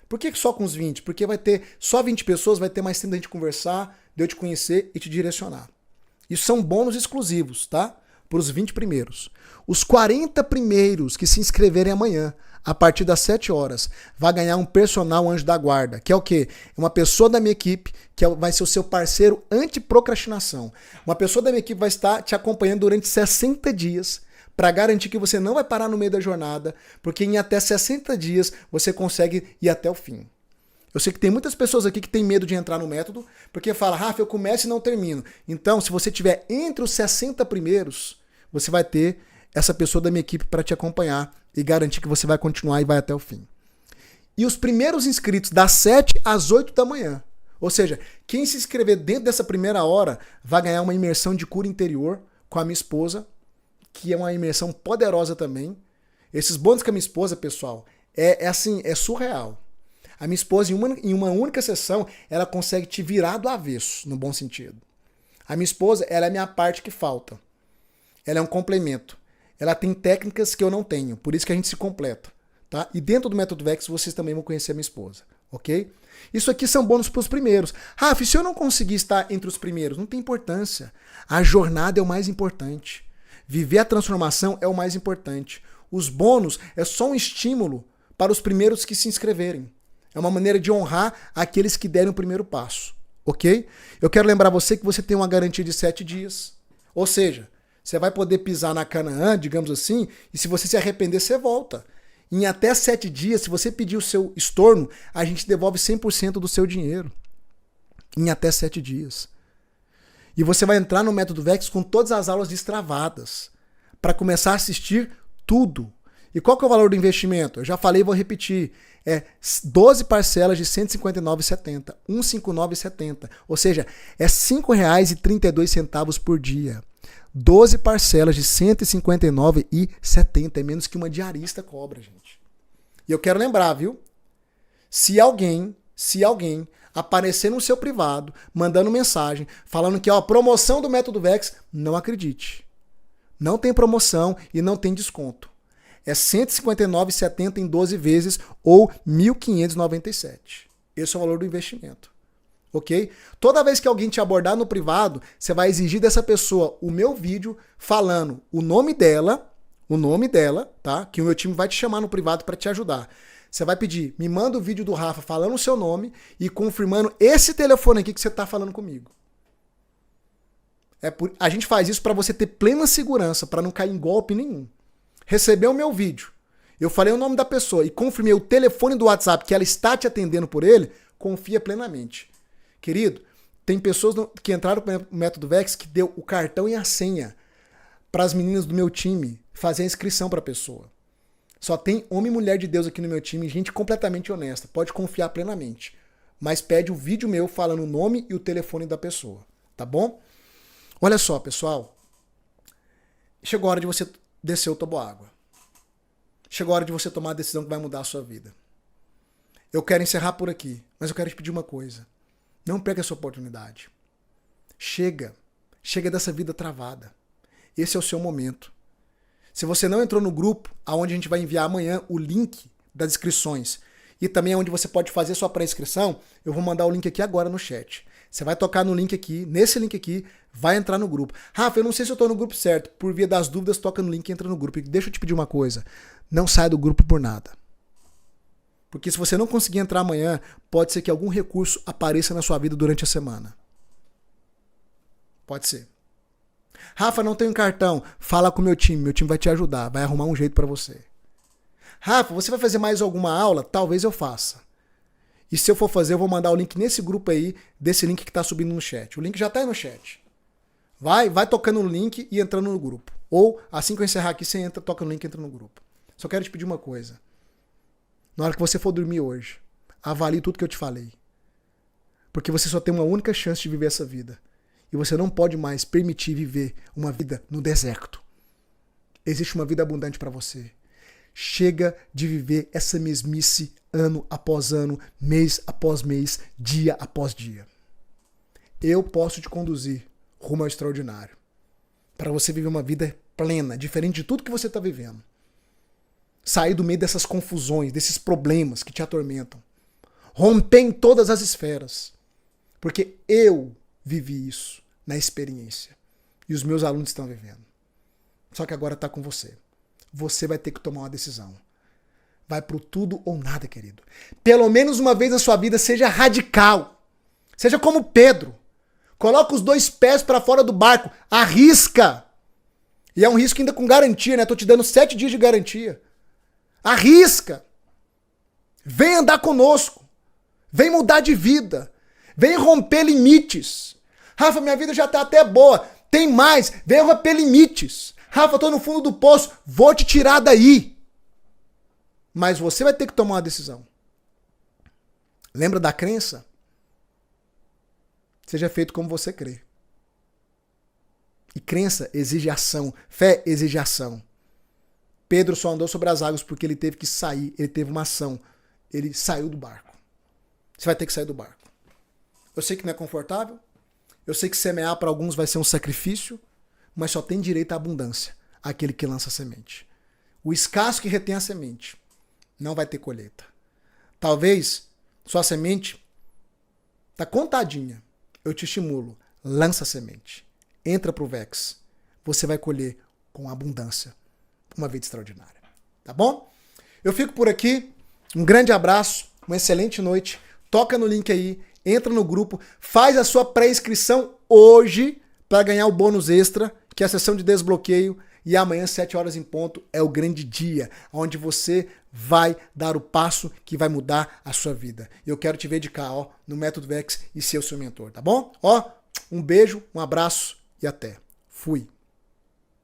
Por que só com os 20? Porque vai ter só 20 pessoas, vai ter mais tempo da gente conversar, de eu te conhecer e te direcionar. Isso são bônus exclusivos, tá? Para os 20 primeiros. Os 40 primeiros que se inscreverem amanhã, a partir das 7 horas, vai ganhar um personal anjo da guarda, que é o quê? Uma pessoa da minha equipe que vai ser o seu parceiro anti-procrastinação. Uma pessoa da minha equipe vai estar te acompanhando durante 60 dias para garantir que você não vai parar no meio da jornada, porque em até 60 dias você consegue ir até o fim. Eu sei que tem muitas pessoas aqui que têm medo de entrar no método, porque fala, Rafa, eu começo e não termino. Então, se você tiver entre os 60 primeiros, você vai ter essa pessoa da minha equipe para te acompanhar e garantir que você vai continuar e vai até o fim. E os primeiros inscritos das 7 às 8 da manhã. Ou seja, quem se inscrever dentro dessa primeira hora vai ganhar uma imersão de cura interior com a minha esposa, que é uma imersão poderosa também. Esses bônus com a minha esposa, pessoal, é surreal. A minha esposa, em uma única sessão, ela consegue te virar do avesso, no bom sentido. A minha esposa, ela é a minha parte que falta. Ela é um complemento. Ela tem técnicas que eu não tenho, por isso que a gente se completa. Tá? E dentro do Método Vex, vocês também vão conhecer a minha esposa. Ok? Isso aqui são bônus para os primeiros. Rafa, se eu não conseguir estar entre os primeiros, não tem importância. A jornada é o mais importante. Viver a transformação é o mais importante. Os bônus é só um estímulo para os primeiros que se inscreverem. É uma maneira de honrar aqueles que derem o primeiro passo, ok? Eu quero lembrar você que você tem uma garantia de 7 dias. Ou seja, você vai poder pisar na Canaã, digamos assim, e se você se arrepender, você volta. Em até 7 dias, se você pedir o seu estorno, a gente devolve 100% do seu dinheiro. Em até 7 dias. E você vai entrar no Método Vex com todas as aulas destravadas, para começar a assistir tudo. E qual que é o valor do investimento? Eu já falei e vou repetir. É 12 parcelas de R$ 159,70. R$ 159,70. Ou seja, é R$ 5,32 por dia. 12 parcelas de R$ 159,70. É menos que uma diarista cobra, gente. E eu quero lembrar, viu? Se alguém aparecer no seu privado, mandando mensagem, falando que ó, promoção do Método Vex, não acredite. Não tem promoção e não tem desconto. É R$ 159,70 em 12 vezes ou R$ 1.597. Esse é o valor do investimento. Ok? Toda vez que alguém te abordar no privado, você vai exigir dessa pessoa o meu vídeo falando o nome dela, tá? Que o meu time vai te chamar no privado para te ajudar. Você vai pedir, me manda o vídeo do Rafa falando o seu nome e confirmando esse telefone aqui que você está falando comigo. A gente faz isso para você ter plena segurança, para não cair em golpe nenhum. Recebeu o meu vídeo, eu falei o nome da pessoa e confirmei o telefone do WhatsApp que ela está te atendendo por ele, confia plenamente. Querido, tem pessoas que entraram no Método Vex que deu o cartão e a senha para as meninas do meu time fazer a inscrição para a pessoa. Só tem homem e mulher de Deus aqui no meu time, gente completamente honesta, pode confiar plenamente. Mas pede o vídeo meu falando o nome e o telefone da pessoa, tá bom? Olha só, pessoal, chegou a hora de você descer o toboágua. Chegou a hora de você tomar a decisão que vai mudar a sua vida. Eu quero encerrar por aqui, mas eu quero te pedir uma coisa. Não perca essa oportunidade. Chega dessa vida travada. Esse é o seu momento. Se você não entrou no grupo, aonde a gente vai enviar amanhã o link das inscrições e também onde você pode fazer sua pré-inscrição, eu vou mandar o link aqui agora no chat. Você vai tocar no link aqui, nesse link aqui, vai entrar no grupo. Rafa, eu não sei se eu estou no grupo certo. Por via das dúvidas, toca no link e entra no grupo. E deixa eu te pedir uma coisa. Não saia do grupo por nada. Porque se você não conseguir entrar amanhã, pode ser que algum recurso apareça na sua vida durante a semana. Pode ser. Rafa, não tenho cartão. Fala com o meu time vai te ajudar, vai arrumar um jeito para você. Rafa, você vai fazer mais alguma aula? Talvez eu faça. E se eu for fazer, eu vou mandar o link nesse grupo aí, desse link que está subindo no chat. O link já está aí no chat. Vai tocando no link e entrando no grupo. Ou, assim que eu encerrar aqui, você entra, toca no link e entra no grupo. Só quero te pedir uma coisa. Na hora que você for dormir hoje, avalie tudo que eu te falei. Porque você só tem uma única chance de viver essa vida. E você não pode mais permitir viver uma vida no deserto. Existe uma vida abundante para você. Chega de viver essa mesmice ano após ano, mês após mês, dia após dia. Eu posso te conduzir rumo ao extraordinário. Para você viver uma vida plena, diferente de tudo que você está vivendo. Sair do meio dessas confusões, desses problemas que te atormentam. Romper em todas as esferas. Porque eu vivi isso na experiência. E os meus alunos estão vivendo. Só que agora está com você. Você vai ter que tomar uma decisão. Vai pro tudo ou nada, querido. Pelo menos uma vez na sua vida, seja radical. Seja como Pedro. Coloca os 2 pés para fora do barco. Arrisca. E é um risco ainda com garantia, né? Tô te dando 7 dias de garantia. Arrisca. Vem andar conosco. Vem mudar de vida. Vem romper limites. Rafa, minha vida já tá até boa. Tem mais. Vem romper limites. Rafa, tô no fundo do poço. Vou te tirar daí. Mas você vai ter que tomar uma decisão. Lembra da crença? Seja feito como você crê. E crença exige ação. Fé exige ação. Pedro só andou sobre as águas porque ele teve que sair. Ele teve uma ação. Ele saiu do barco. Você vai ter que sair do barco. Eu sei que não é confortável. Eu sei que semear para alguns vai ser um sacrifício. Mas só tem direito à abundância aquele que lança a semente. O escasso que retém a semente não vai ter colheita. Talvez sua semente está contadinha. Eu te estimulo. Lança a semente. Entra pro Vex. Você vai colher com abundância. Uma vida extraordinária. Tá bom? Eu fico por aqui. Um grande abraço. Uma excelente noite. Toca no link aí. Entra no grupo. Faz a sua pré-inscrição hoje para ganhar o bônus extra, que é a sessão de desbloqueio. E amanhã, 7 horas em ponto, é o grande dia, onde você vai dar o passo que vai mudar a sua vida. Eu quero te ver de cá, ó, no Método Vex e ser o seu mentor, tá bom? Ó, um beijo, um abraço e até. Fui.